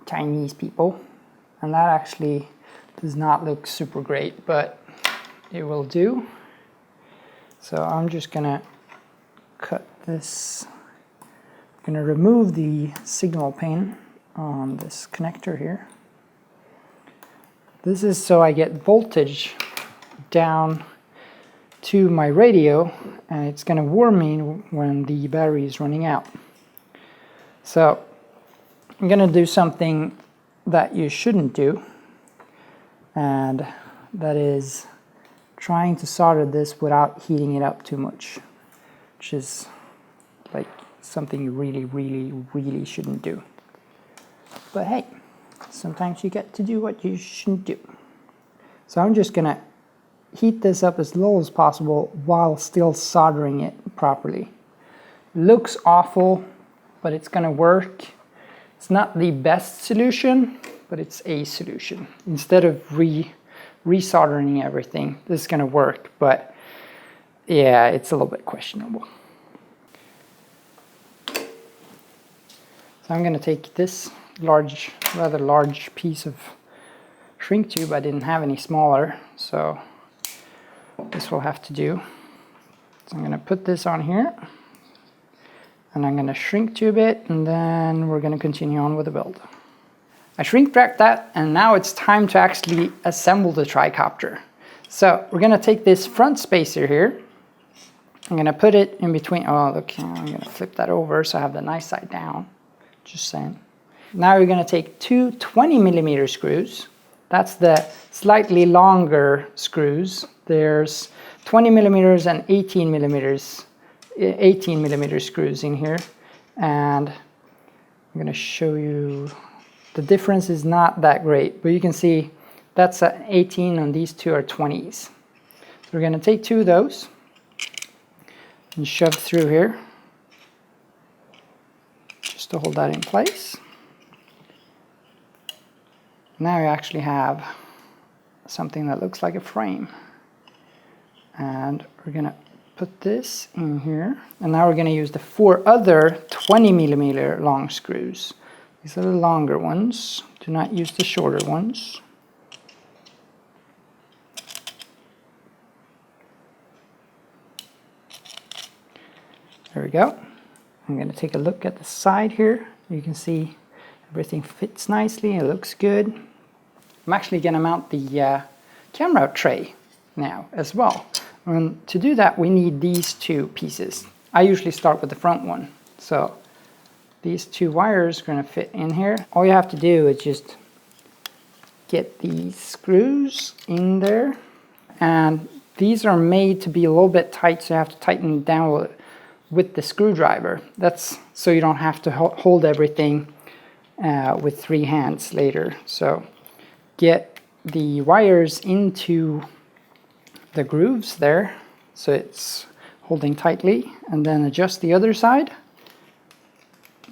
Chinese people. And that actually does not look super great, but it will do. So I'm just going to cut this. I'm going to remove the signal pin on this connector here. This is so I get voltage down to my radio, and it's going to warn me when the battery is running out. So I'm going to do something that you shouldn't do, and that is trying to solder this without heating it up too much, which is like something you really shouldn't do. But hey, sometimes you get to do what you shouldn't do. So I'm just gonna heat this up as low as possible while still soldering it properly. Looks awful, but it's gonna work. It's not the best solution, but it's a solution. Instead of resoldering everything, this is gonna work, but yeah, it's a little bit questionable. So I'm gonna take this rather large piece of shrink tube. I didn't have any smaller, so this will have to do. So I'm going to put this on here, And I'm going to shrink tube it, and then we're going to continue on with the build. I shrink wrapped that, and now it's time to actually assemble the tricopter. So we're going to take this front spacer here. I'm going to put it in between. Oh, look, I'm going to flip that over so I have the nice side down. Just saying. Now we're going to take two 20mm screws. That's the slightly longer screws. There's 20mm and 18mm screws in here. And I'm going to show you. The difference is not that great, but you can see that's an 18 and these two are 20s. So we're going to take two of those and shove through here just to hold that in place. Now you actually have something that looks like a frame. And we're going to put this in here. And now we're going to use the four other 20mm long screws. These are the longer ones. Do not use the shorter ones. There we go. I'm going to take a look at the side here. You can see everything fits nicely. It looks good. I'm actually going to mount the camera tray now as well. And to do that, we need these two pieces. I usually start with the front one. So these two wires are going to fit in here. All you have to do is just get these screws in there. And these are made to be a little bit tight, so you have to tighten it down with the screwdriver. That's so you don't have to hold everything with three hands later. So get the wires into the grooves there so it's holding tightly, and then adjust the other side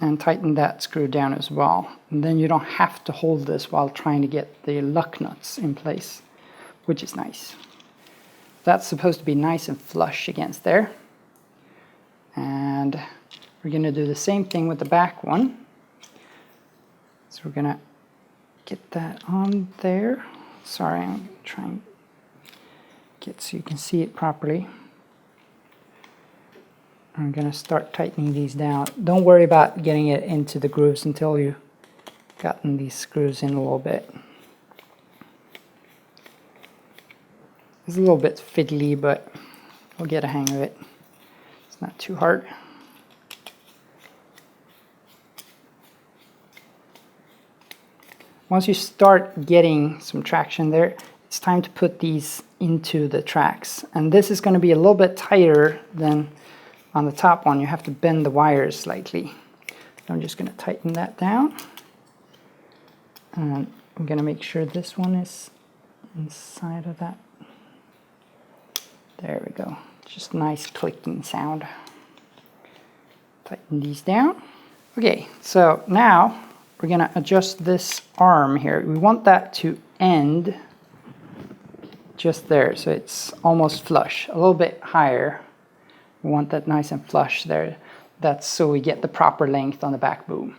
and tighten that screw down as well. And then you don't have to hold this while trying to get the luck nuts in place, which is nice. That's supposed to be nice and flush against there. And we're going to do the same thing with the back one. So we're going to get that on there. Sorry, I'm trying to get so you can see it properly. I'm going to start tightening these down. Don't worry about getting it into the grooves until you've gotten these screws in a little bit. It's a little bit fiddly, but we'll get a hang of it. It's not too hard. Once you start getting some traction there, it's time to put these into the tracks. And this is going to be a little bit tighter than on the top one. You have to bend the wires slightly. So I'm just going to tighten that down. And I'm going to make sure this one is inside of that. There we go. Just nice clicking sound. Tighten these down. Okay, so now we're going to adjust this arm here. We want that to end just there, so it's almost flush, a little bit higher. We want that nice and flush there. That's so we get the proper length on the back boom.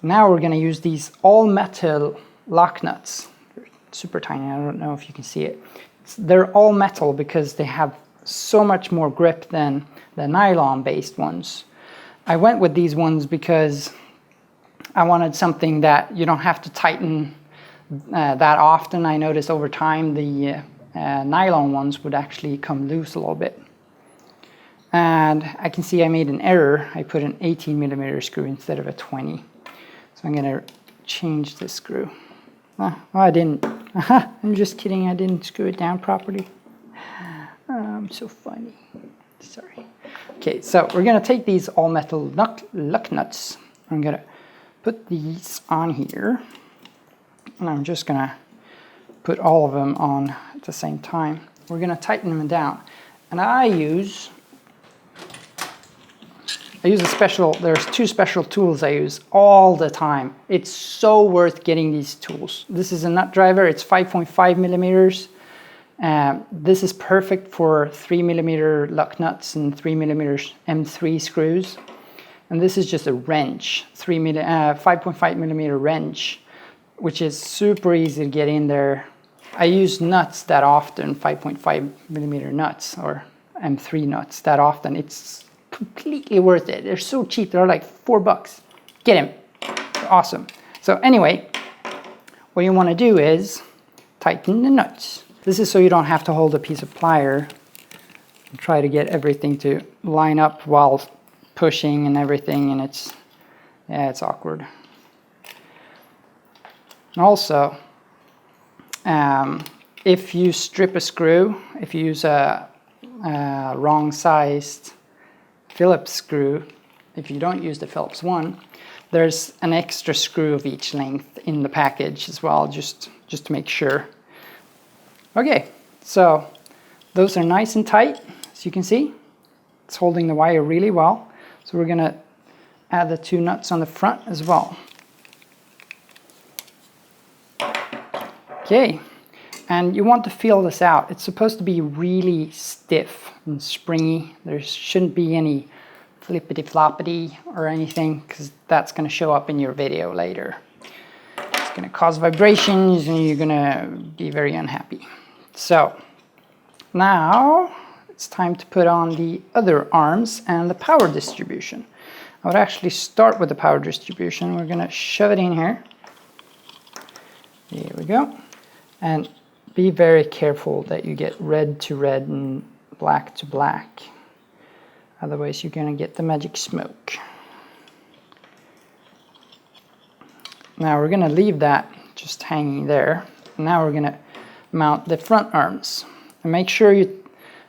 Now we're going to use these all metal lock nuts. They're super tiny, I don't know if you can see it. They're all metal because they have so much more grip than the nylon based ones. I went with these ones because I wanted something that you don't have to tighten that often. I noticed over time the nylon ones would actually come loose a little bit. And I can see I made an error. I put an 18mm screw instead of a 20. So I'm going to change this screw. Oh, I didn't. I'm just kidding. I didn't screw it down properly. I'm so funny. Sorry. Okay, so we're going to take these all metal luck nuts. I'm going to put these on here. And I'm just going to put all of them on at the same time. We're going to tighten them down. And I use a special, there's two special tools I use all the time. It's so worth getting these tools. This is a nut driver, it's 5.5mm. This is perfect for 3mm luck nuts and 3mm M3 screws. And this is just a wrench, 5.5mm wrench, which is super easy to get in there. I use nuts that often, 5.5mm nuts or M3 nuts that often. It's completely worth it. They're so cheap. They're like $4. Get them. They're awesome. So anyway, what you want to do is tighten the nuts. This is so you don't have to hold a piece of plier and try to get everything to line up while pushing and everything, and it's awkward. And also, if you strip a screw, if you use a wrong sized Phillips screw, if you don't use the Phillips one, there's an extra screw of each length in the package as well, just to make sure. Okay, so those are nice and tight, as you can see. It's holding the wire really well. So we're gonna add the 2 nuts on the front as well. Okay, and you want to feel this out. It's supposed to be really stiff and springy. There shouldn't be any flippity-floppity or anything, because that's going to show up in your video later. It's going to cause vibrations and you're going to be very unhappy. So now it's time to put on the other arms and the power distribution. I would actually start with the power distribution. We're going to shove it in here. Here we go. And be very careful that you get red to red and black to black. Otherwise you're going to get the magic smoke. Now we're going to leave that just hanging there. Now we're going to mount the front arms. And make sure you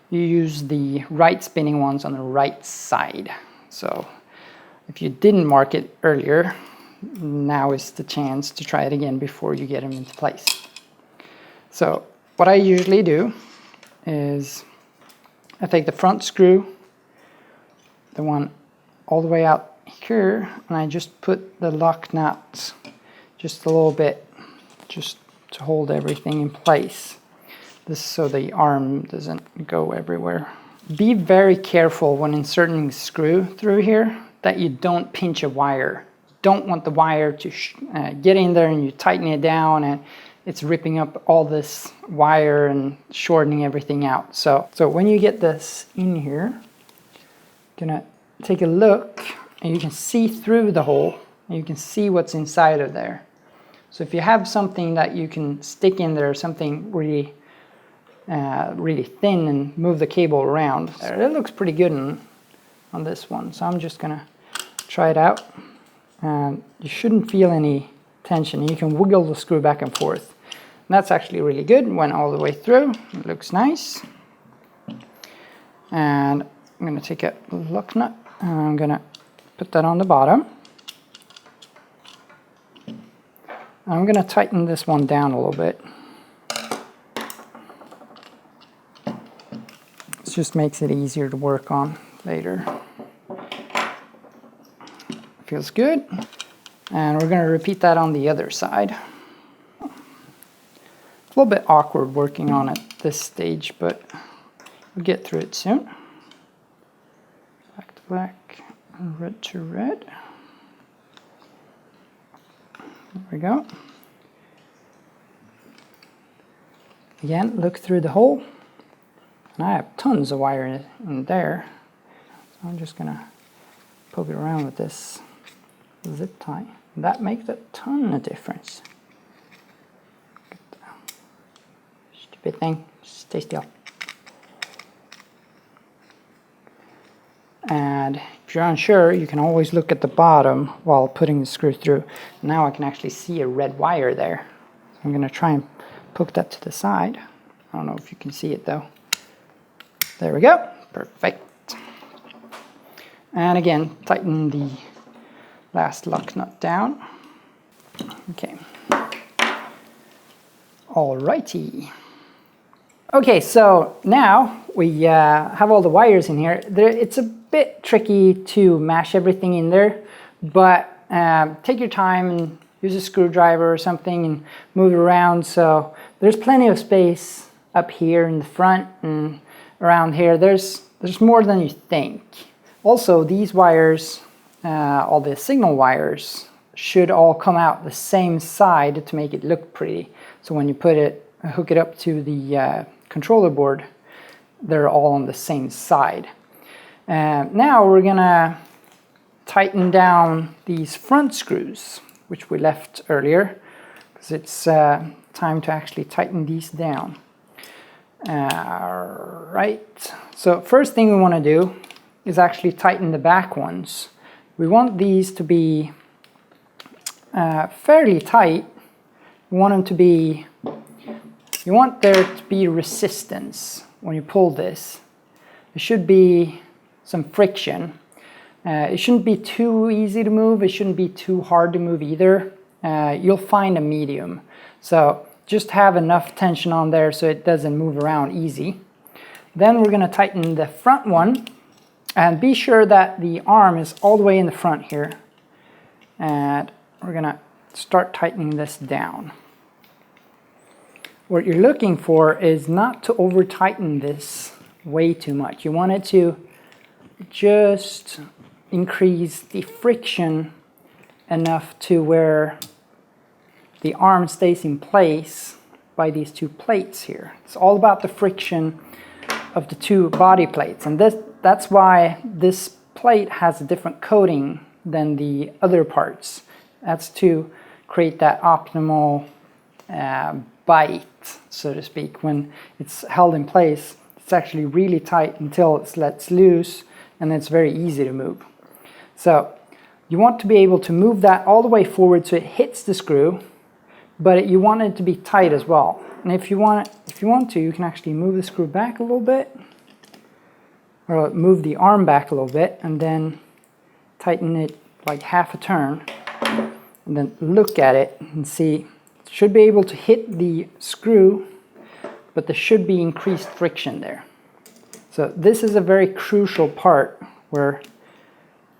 use the right spinning ones on the right side. So if you didn't mark it earlier, now is the chance to try it again before you get them into place. So what I usually do is I take the front screw, the one all the way out here, and I just put the lock nut just a little bit, just to hold everything in place. This is so the arm doesn't go everywhere. Be very careful when inserting the screw through here that you don't pinch a wire. Don't want the wire to get in there and you tighten it down and it's ripping up all this wire and shortening everything out. So when you get this in here, gonna take a look and you can see through the hole and you can see what's inside of there. So if you have something that you can stick in there, something really really thin, and move the cable around, it looks pretty good on this one. So I'm just gonna try it out, and you shouldn't feel any tension. You can wiggle the screw back and forth. And that's actually really good. Went all the way through. It looks nice. And I'm going to take a lock nut and I'm going to put that on the bottom. I'm going to tighten this one down a little bit. This just makes it easier to work on later. Feels good. And we're going to repeat that on the other side. A little bit awkward working on it this stage, but we'll get through it soon. Black to black, and red to red. There we go. Again, look through the hole. And I have tons of wire in there. So I'm just going to poke it around with this zip tie. That makes a ton of difference. Stupid thing, stay still. And if you're unsure, you can always look at the bottom while putting the screw through. Now I can actually see a red wire there. So I'm going to try and poke that to the side. I don't know if you can see it though. There we go, perfect. And again, tighten the last lock nut down. Okay. Alrighty. Okay, so now we have all the wires in here. It's a bit tricky to mash everything in there, but take your time and use a screwdriver or something and move it around. So there's plenty of space up here in the front and around here. There's more than you think. Also, these wires, all the signal wires, should all come out the same side to make it look pretty. So when you hook it up to the controller board, they're all on the same side. Now we're gonna tighten down these front screws, which we left earlier, because it's time to actually tighten these down. Right, so first thing we want to do is actually tighten the back ones. We want these to be fairly tight. You want them to be, you want there to be resistance when you pull this. There should be some friction. It shouldn't be too easy to move. It shouldn't be too hard to move either. You'll find a medium. So just have enough tension on there so it doesn't move around easy. Then we're going to tighten the front one, and be sure that the arm is all the way in the front here. And we're going to start tightening this down. What you're looking for is not to over tighten this way too much. You want it to just increase the friction enough to where the arm stays in place by these two plates here. It's all about the friction of the two body plates, and that's why this plate has a different coating than the other parts. That's to create that optimal bite, so to speak. When it's held in place, it's actually really tight until it's let loose, and it's very easy to move. So you want to be able to move that all the way forward so it hits the screw, but you want it to be tight as well. And if you want to, you can actually move the screw back a little bit, or move the arm back a little bit, and then tighten it like half a turn, and then look at it and see. It should be able to hit the screw, but there should be increased friction there. So this is a very crucial part where,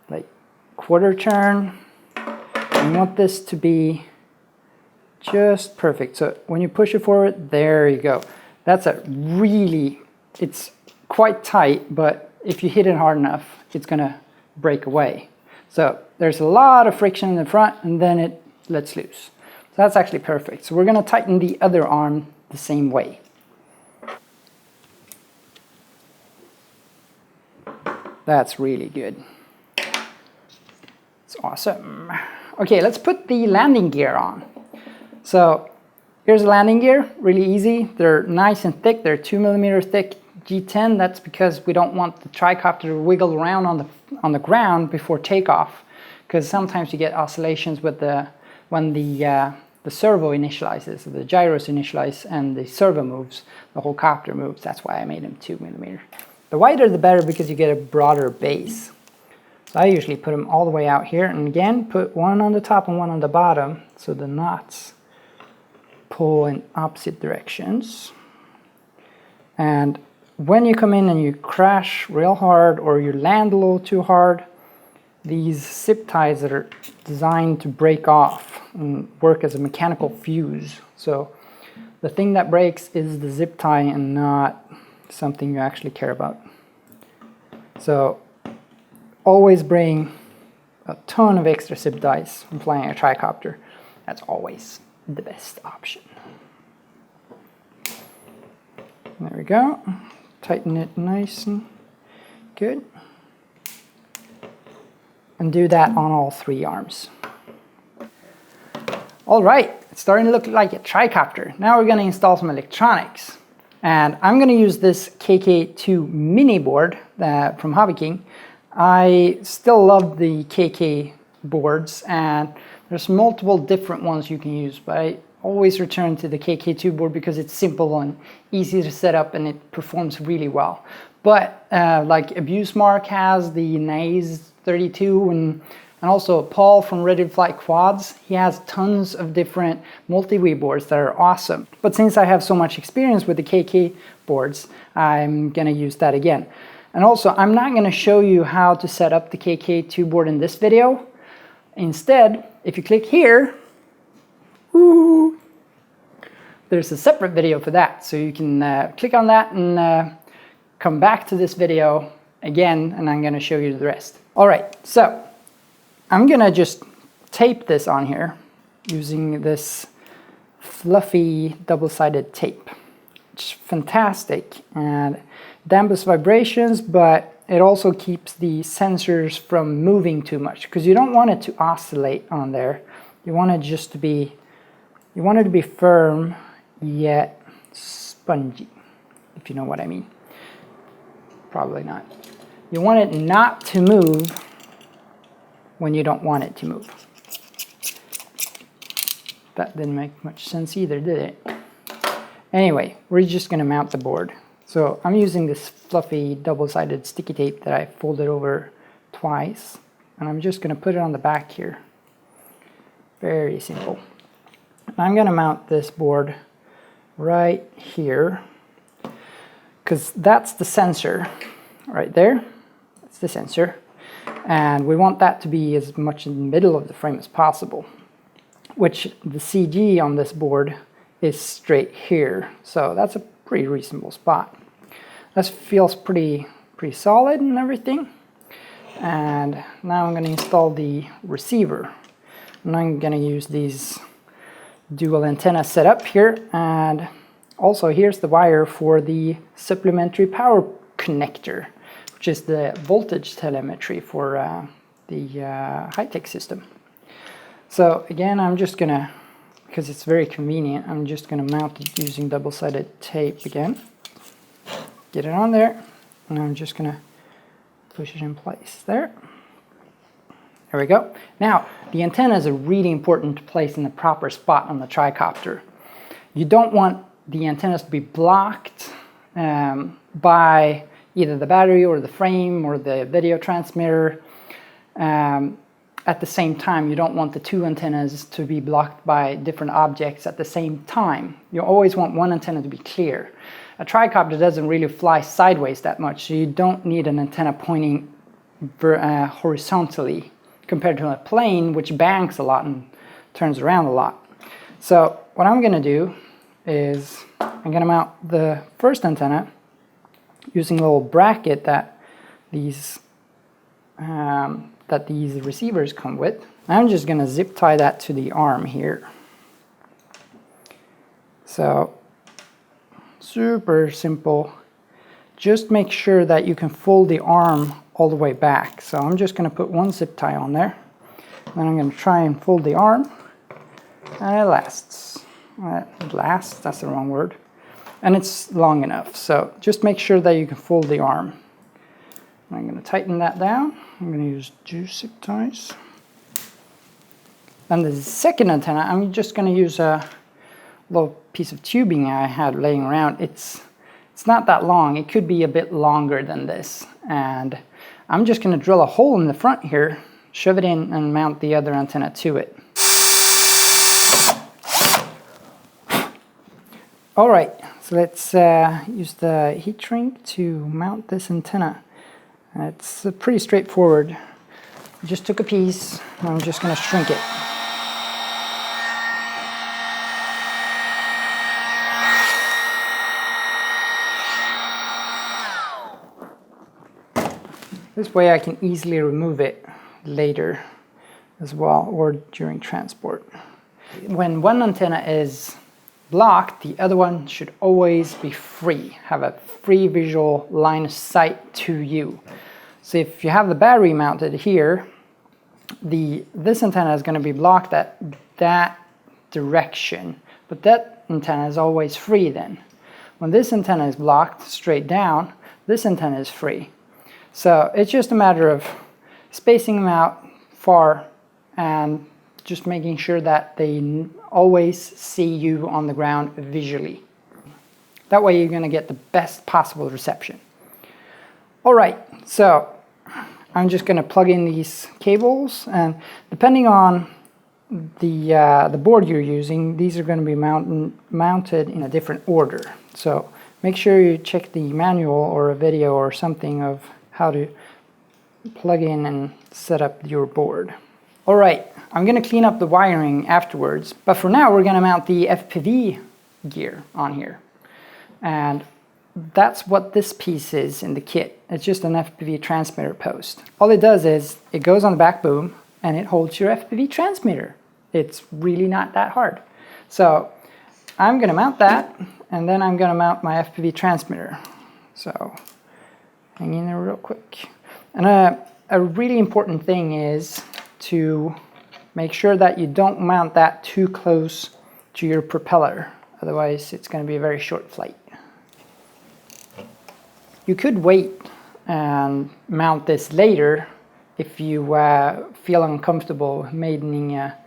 like, quarter turn, you want this to be just perfect. So when you push it forward, there you go. That's a really, it's quite tight, but if you hit it hard enough, it's gonna break away. So there's a lot of friction in the front, and then it lets loose. So that's actually perfect. So we're gonna tighten the other arm the same way. That's really good. It's awesome. Okay, let's put the landing gear on. So here's the landing gear, really easy. They're nice and thick. They're 2mm thick G10. That's because we don't want the tricopter to wiggle around on the ground before takeoff, because sometimes you get oscillations with when the servo initializes, the gyros initialize, and the servo moves, the whole copter moves. That's why I made them 2mm. The wider the better, because you get a broader base. So I usually put them all the way out here, and again put one on the top and one on the bottom, so the knots pull in opposite directions. And when you come in and you crash real hard, or you land a little too hard, these zip ties that are designed to break off and work as a mechanical fuse. So the thing that breaks is the zip tie and not something you actually care about. So always bring a ton of extra zip ties when flying a tricopter. That's always the best option. There we go. Tighten it nice and good. And do that on all three arms. All right, it's starting to look like a tricopter. Now we're going to install some electronics. And I'm going to use this KK2 mini board from Hobby King. I still love the KK boards, and there's multiple different ones you can use, but I always return to the KK2 board because it's simple and easy to set up, and it performs really well. But like AbuseMark has the Naze 32, and also Paul from Ready to Fly Quads, he has tons of different multi-wheel boards that are awesome. But since I have so much experience with the KK boards, I'm gonna use that again. And also, I'm not gonna show you how to set up the KK2 board in this video. Instead, if you click here, woo, there's a separate video for that. So you can click on that and come back to this video again, and I'm gonna show you the rest. All right, so I'm gonna just tape this on here using this fluffy double-sided tape. It's fantastic and dampens vibrations, but it also keeps the sensors from moving too much, because you don't want it to oscillate on there. You want it just to be, you want it to be firm yet spongy, if you know what I mean. Probably not. You want it not to move when you don't want it to move. That didn't make much sense either, did it? Anyway, we're just going to mount the board. So I'm using this fluffy double-sided sticky tape that I folded over twice, and I'm just going to put it on the back here. Very simple. I'm going to mount this board right here, because that's the sensor right there. That's the sensor, and we want that to be as much in the middle of the frame as possible, which the CG on this board is straight here, so that's a pretty reasonable spot. This feels pretty solid and everything. And now I'm going to install the receiver, and I'm going to use these dual antenna setup here, and also here's the wire for the supplementary power connector, which is the voltage telemetry for the high-tech system. So again, I'm just going to, because it's very convenient, I'm just going to mount it using double-sided tape again. Get it on there, and I'm just going to push it in place there. There we go. Now, the antenna is a really important place in the proper spot on the tricopter. You don't want the antennas to be blocked by either the battery or the frame or the video transmitter. At the same time, you don't want the two antennas to be blocked by different objects at the same time. You always want one antenna to be clear. A tricopter doesn't really fly sideways that much, so you don't need an antenna pointing horizontally compared to a plane, which banks a lot and turns around a lot. So what I'm going to do is I'm going to mount the first antenna using a little bracket that these receivers come with. I'm just going to zip tie that to the arm here. So super simple. Just make sure that you can fold the arm all the way back. So I'm just going to put one zip tie on there. Then I'm going to try and fold the arm, and it lasts. It lasts, that's the wrong word. And it's long enough. So just make sure that you can fold the arm. I'm going to tighten that down. I'm going to use 2 zip ties. And the second antenna, I'm just going to use a little piece of tubing I had laying around. It's not that long. It could be a bit longer than this. And I'm just going to drill a hole in the front here, shove it in, and mount the other antenna to it. All right, so let's use the heat shrink to mount this antenna. It's pretty straightforward. I just took a piece, and I'm just going to shrink it. This way I can easily remove it later as well, or during transport. When one antenna is blocked, the other one should always be free, have a free visual line of sight to you. So if you have the battery mounted here, this antenna is going to be blocked at that direction, but that antenna is always free then. When this antenna is blocked straight down, this antenna is free. So it's just a matter of spacing them out far and just making sure that they always see you on the ground visually. That way you're going to get the best possible reception. All right, so I'm just going to plug in these cables, and depending on the board you're using, these are going to be mounted in a different order. So make sure you check the manual or a video or something of how to plug in and set up your board. All right, I'm going to clean up the wiring afterwards, but for now we're going to mount the FPV gear on here. And that's what this piece is in the kit. It's just an FPV transmitter post. All it does is it goes on the back boom and it holds your FPV transmitter. It's really not that hard. So I'm going to mount that, and then I'm going to mount my FPV transmitter. So hang in there real quick. And a really important thing is to make sure that you don't mount that too close to your propeller. Otherwise, it's going to be a very short flight. You could wait and mount this later if you feel uncomfortable maintaining a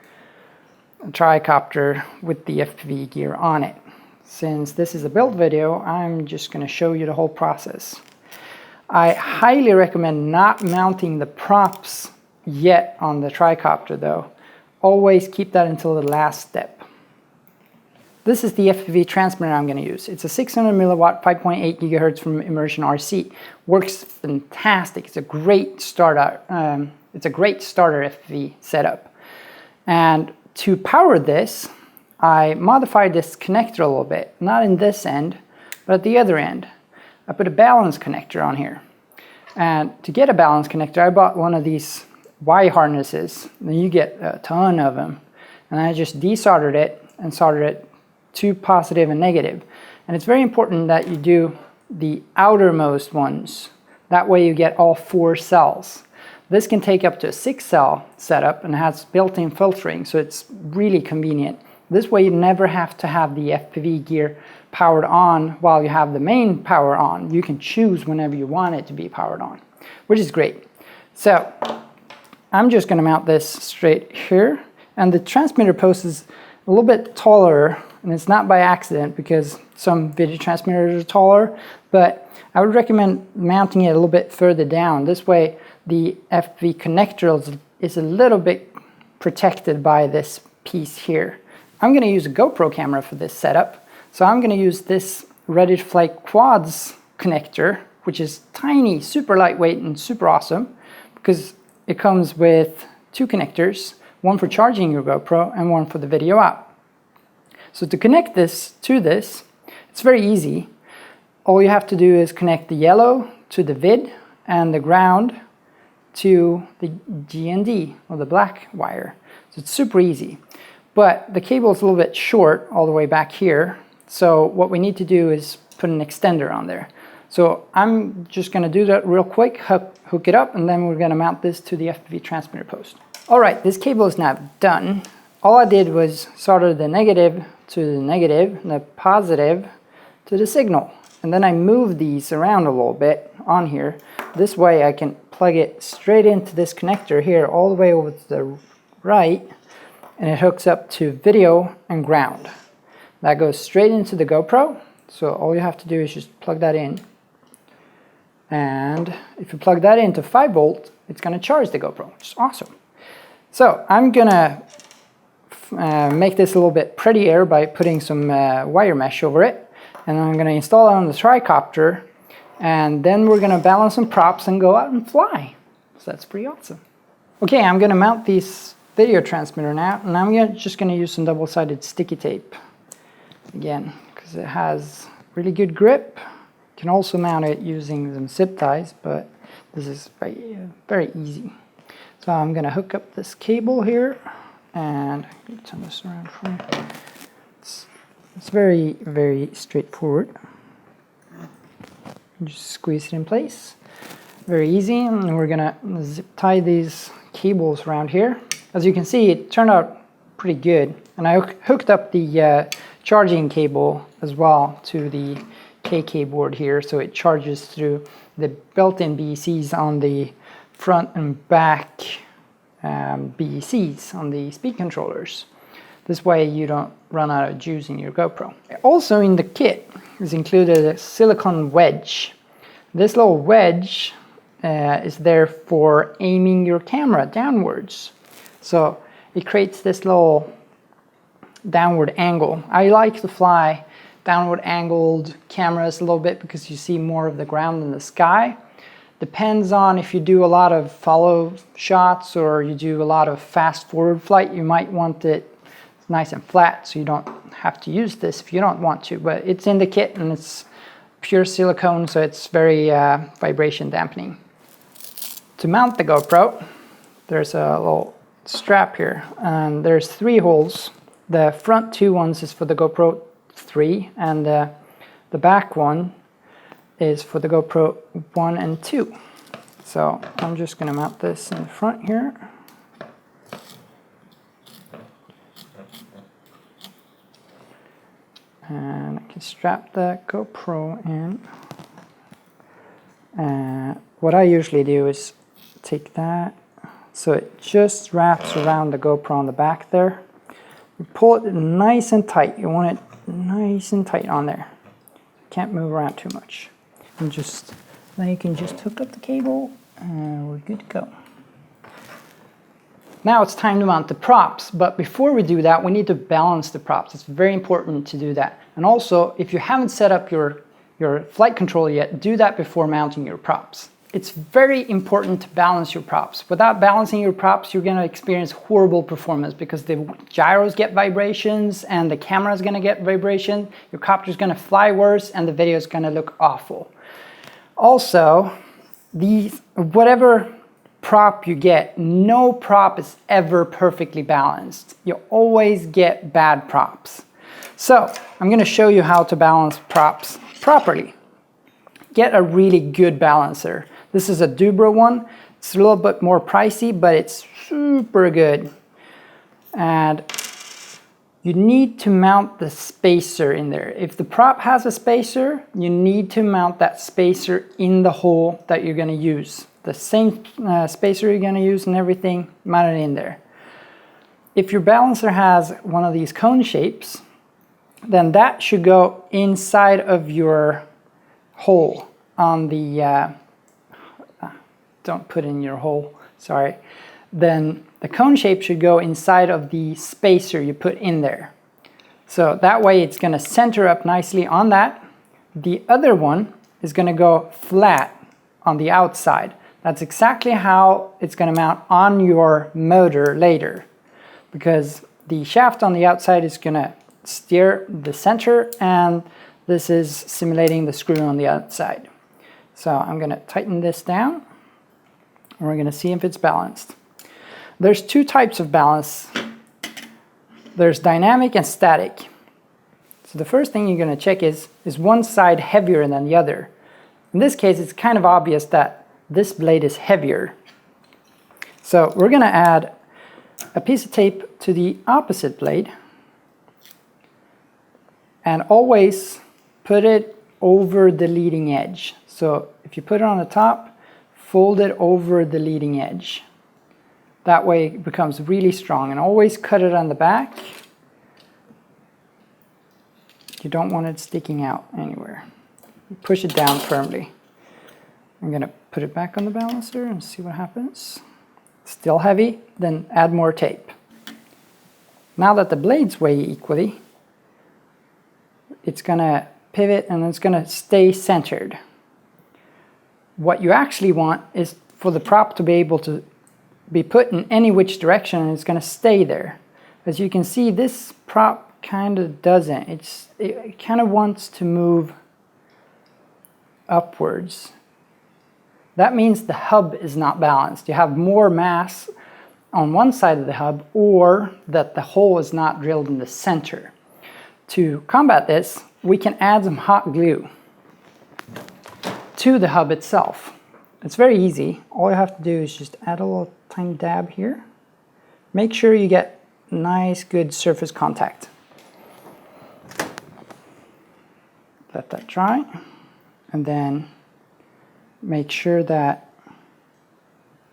tricopter with the FPV gear on it. Since this is a build video, I'm just going to show you the whole process. I highly recommend not mounting the props yet on the tricopter though. Always keep that until the last step. This is the FPV transmitter I'm going to use. It's a 600 milliwatt 5.8 gigahertz from Immersion RC. Works fantastic. It's a great starter. FPV setup. And to power this, I modified this connector a little bit. Not in this end, but at the other end. I put a balance connector on here. And to get a balance connector, I bought one of these Y harnesses. And you get a ton of them. And I just desoldered it and soldered it to positive and negative. And it's very important that you do the outermost ones. That way you get all 4 cells. This can take up to a 6-cell setup and has built-in filtering, so it's really convenient. This way you never have to have the FPV gear powered on while you have the main power on. You can choose whenever you want it to be powered on, which is great. So I'm just going to mount this straight here, and the transmitter post is a little bit taller, and it's not by accident because some video transmitters are taller, but I would recommend mounting it a little bit further down. This way the FPV connector is a little bit protected by this piece here. I'm going to use a GoPro camera for this setup, so I'm going to use this Ready to Fly Quads connector, which is tiny, super lightweight, and super awesome because it comes with 2 connectors, one for charging your GoPro and one for the video out. So to connect this to this, it's very easy. All you have to do is connect the yellow to the vid and the ground to the GND, or the black wire. So it's super easy. But the cable is a little bit short all the way back here. So what we need to do is put an extender on there. So I'm just going to do that real quick, hook it up, and then we're going to mount this to the FPV transmitter post. Alright, this cable is now done. All I did was solder the negative to the negative and the positive to the signal. And then I moved these around a little bit on here. This way I can plug it straight into this connector here all the way over to the right, and it hooks up to video and ground. That goes straight into the GoPro, so all you have to do is just plug that in. And if you plug that into 5 volt, it's going to charge the GoPro, which is awesome. So I'm going to make this a little bit prettier by putting some wire mesh over it. And I'm going to install it on the tricopter, and then we're going to balance some props and go out and fly. So that's pretty awesome. Okay, I'm going to mount this video transmitter now, and I'm just going to use some double-sided sticky tape again because it has really good grip. You can also mount it using some zip ties, but this is very easy. So I'm going to hook up this cable here, and I'm going to turn this around for you. It's very, very straightforward. Just squeeze it in place. Very easy, and we're gonna zip tie these cables around here. As you can see, it turned out pretty good. And I hooked up the charging cable as well to the KK board here, so it charges through the built-in BECs on the front and back BECs on the speed controllers. This way you don't run out of juice in your GoPro. Also in the kit is included a silicone wedge. This little wedge is there for aiming your camera downwards. So it creates this little downward angle. I like to fly downward angled cameras a little bit because you see more of the ground than the sky. Depends on if you do a lot of follow shots or you do a lot of fast forward flight, you might want it nice and flat, so you don't have to use this if you don't want to, but it's in the kit and it's pure silicone, so it's very vibration dampening. To mount the GoPro, there's a little strap here, and there's 3 holes. The front 2 ones is for the GoPro 3, and the back one is for the GoPro 1 and 2. So I'm just going to mount this in the front here. And I can strap the GoPro in. And what I usually do is take that so it just wraps around the GoPro on the back there. You pull it nice and tight. You want it nice and tight on there. Can't move around too much. And just now you can just hook up the cable and we're good to go. Now it's time to mount the props, but before we do that, we need to balance the props. It's very important to do that. And also, if you haven't set up your flight controller yet, do that before mounting your props. It's very important to balance your props. Without balancing your props, you're going to experience horrible performance because the gyros get vibrations and the camera is going to get vibration. Your copter is going to fly worse and the video is going to look awful. Also, whatever prop you get, no prop is ever perfectly balanced. You always get bad props. So I'm going to show you how to balance props properly. Get a really good balancer. This is a Dubro one. It's a little bit more pricey, but it's super good. And you need to mount the spacer in there. If the prop has a spacer, you need to mount that spacer in the hole that you're going to use. The same spacer you're going to use and everything, mount it in there. If your balancer has one of these cone shapes, then that should go inside of your hole on the, don't put in your hole, sorry. Then the cone shape should go inside of the spacer you put in there. So that way it's going to center up nicely on that. The other one is going to go flat on the outside. That's exactly how it's going to mount on your motor later, because the shaft on the outside is going to steer the center and this is simulating the screw on the outside. So I'm going to tighten this down and we're going to see if it's balanced. There's two types of balance. There's dynamic and static. So the first thing you're going to check is one side heavier than the other? In this case, it's kind of obvious that this blade is heavier. So we're going to add a piece of tape to the opposite blade and always put it over the leading edge. So if you put it on the top, fold it over the leading edge. That way it becomes really strong, and always cut it on the back. You don't want it sticking out anywhere. Push it down firmly. I'm going to put it back on the balancer and see what happens. Still heavy, then add more tape. Now that the blades weigh equally, it's going to pivot and it's going to stay centered. What you actually want is for the prop to be able to be put in any which direction, and it's going to stay there. As you can see, this prop kind of doesn't. It kind of wants to move upwards. That means the hub is not balanced. You have more mass on one side of the hub, or that the hole is not drilled in the center. To combat this, we can add some hot glue to the hub itself. It's very easy. All you have to do is just add a little tiny dab here. Make sure you get nice, good surface contact. Let that dry, and then make sure that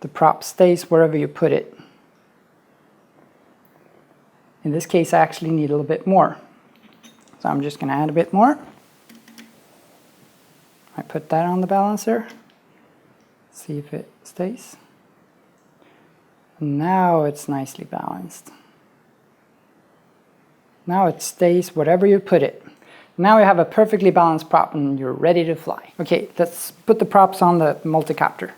the prop stays wherever you put it. In this case, I actually need a little bit more. So I'm just going to add a bit more. I put that on the balancer. See if it stays. Now it's nicely balanced. Now it stays wherever you put it. Now you have a perfectly balanced prop and you're ready to fly. Okay, let's put the props on the multicopter.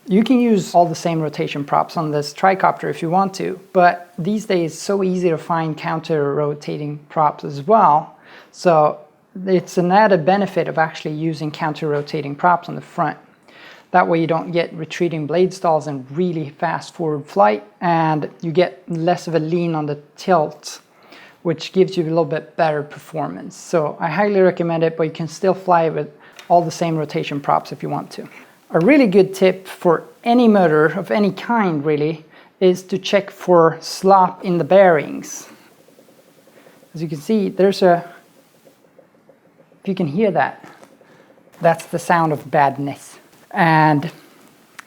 You can use all the same rotation props on this tricopter if you want to, but these days it's so easy to find counter-rotating props as well. So it's an added benefit of actually using counter-rotating props on the front. That way you don't get retreating blade stalls and really fast forward flight, and you get less of a lean on the tilt which gives you a little bit better performance. So I highly recommend it, but you can still fly with all the same rotation props if you want to. A really good tip for any motor of any kind really is to check for slop in the bearings. As you can see, there's a, if you can hear that, that's the sound of badness. And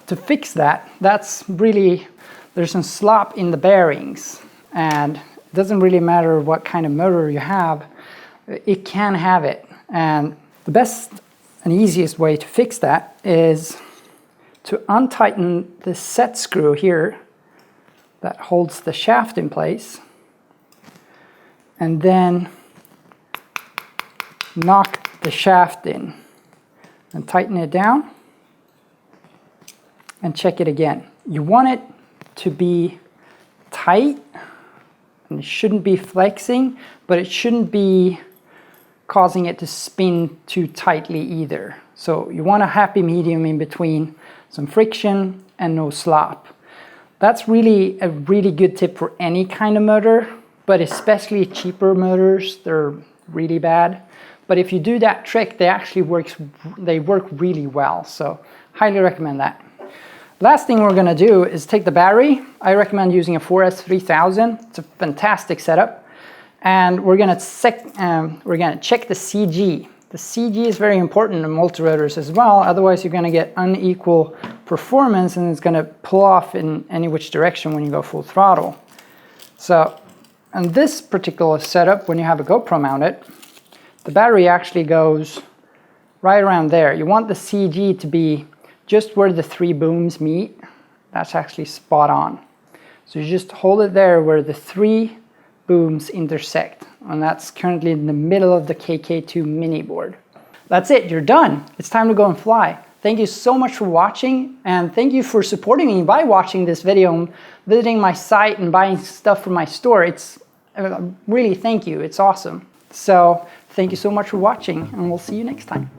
to fix that, that's really, there's some slop in the bearings, and it doesn't really matter what kind of motor you have, it can have it. And the best and easiest way to fix that is to untighten the set screw here that holds the shaft in place, and then knock the shaft in and tighten it down and check it again. You want it to be tight, and it shouldn't be flexing, but it shouldn't be causing it to spin too tightly either. So you want a happy medium in between, some friction and no slop. That's really a really good tip for any kind of motor, but especially cheaper motors, they're really bad. But if you do that trick, they work really well. So highly recommend that. Last thing we're gonna do is take the battery. I recommend using a 4S3000. It's a fantastic setup. And we're gonna check the CG. The CG is very important in multirotors as well, otherwise you're gonna get unequal performance and it's gonna pull off in any which direction when you go full throttle. So, in this particular setup, when you have a GoPro mounted, the battery actually goes right around there. You want the CG to be just where the 3 booms meet. That's actually spot on. So you just hold it there where the 3 booms intersect, and that's currently in the middle of the KK2 mini board. That's it, you're done. It's time to go and fly. Thank you so much for watching, and thank you for supporting me by watching this video and visiting my site and buying stuff from my store. It's really, thank you, it's awesome. So thank you so much for watching, and we'll see you next time.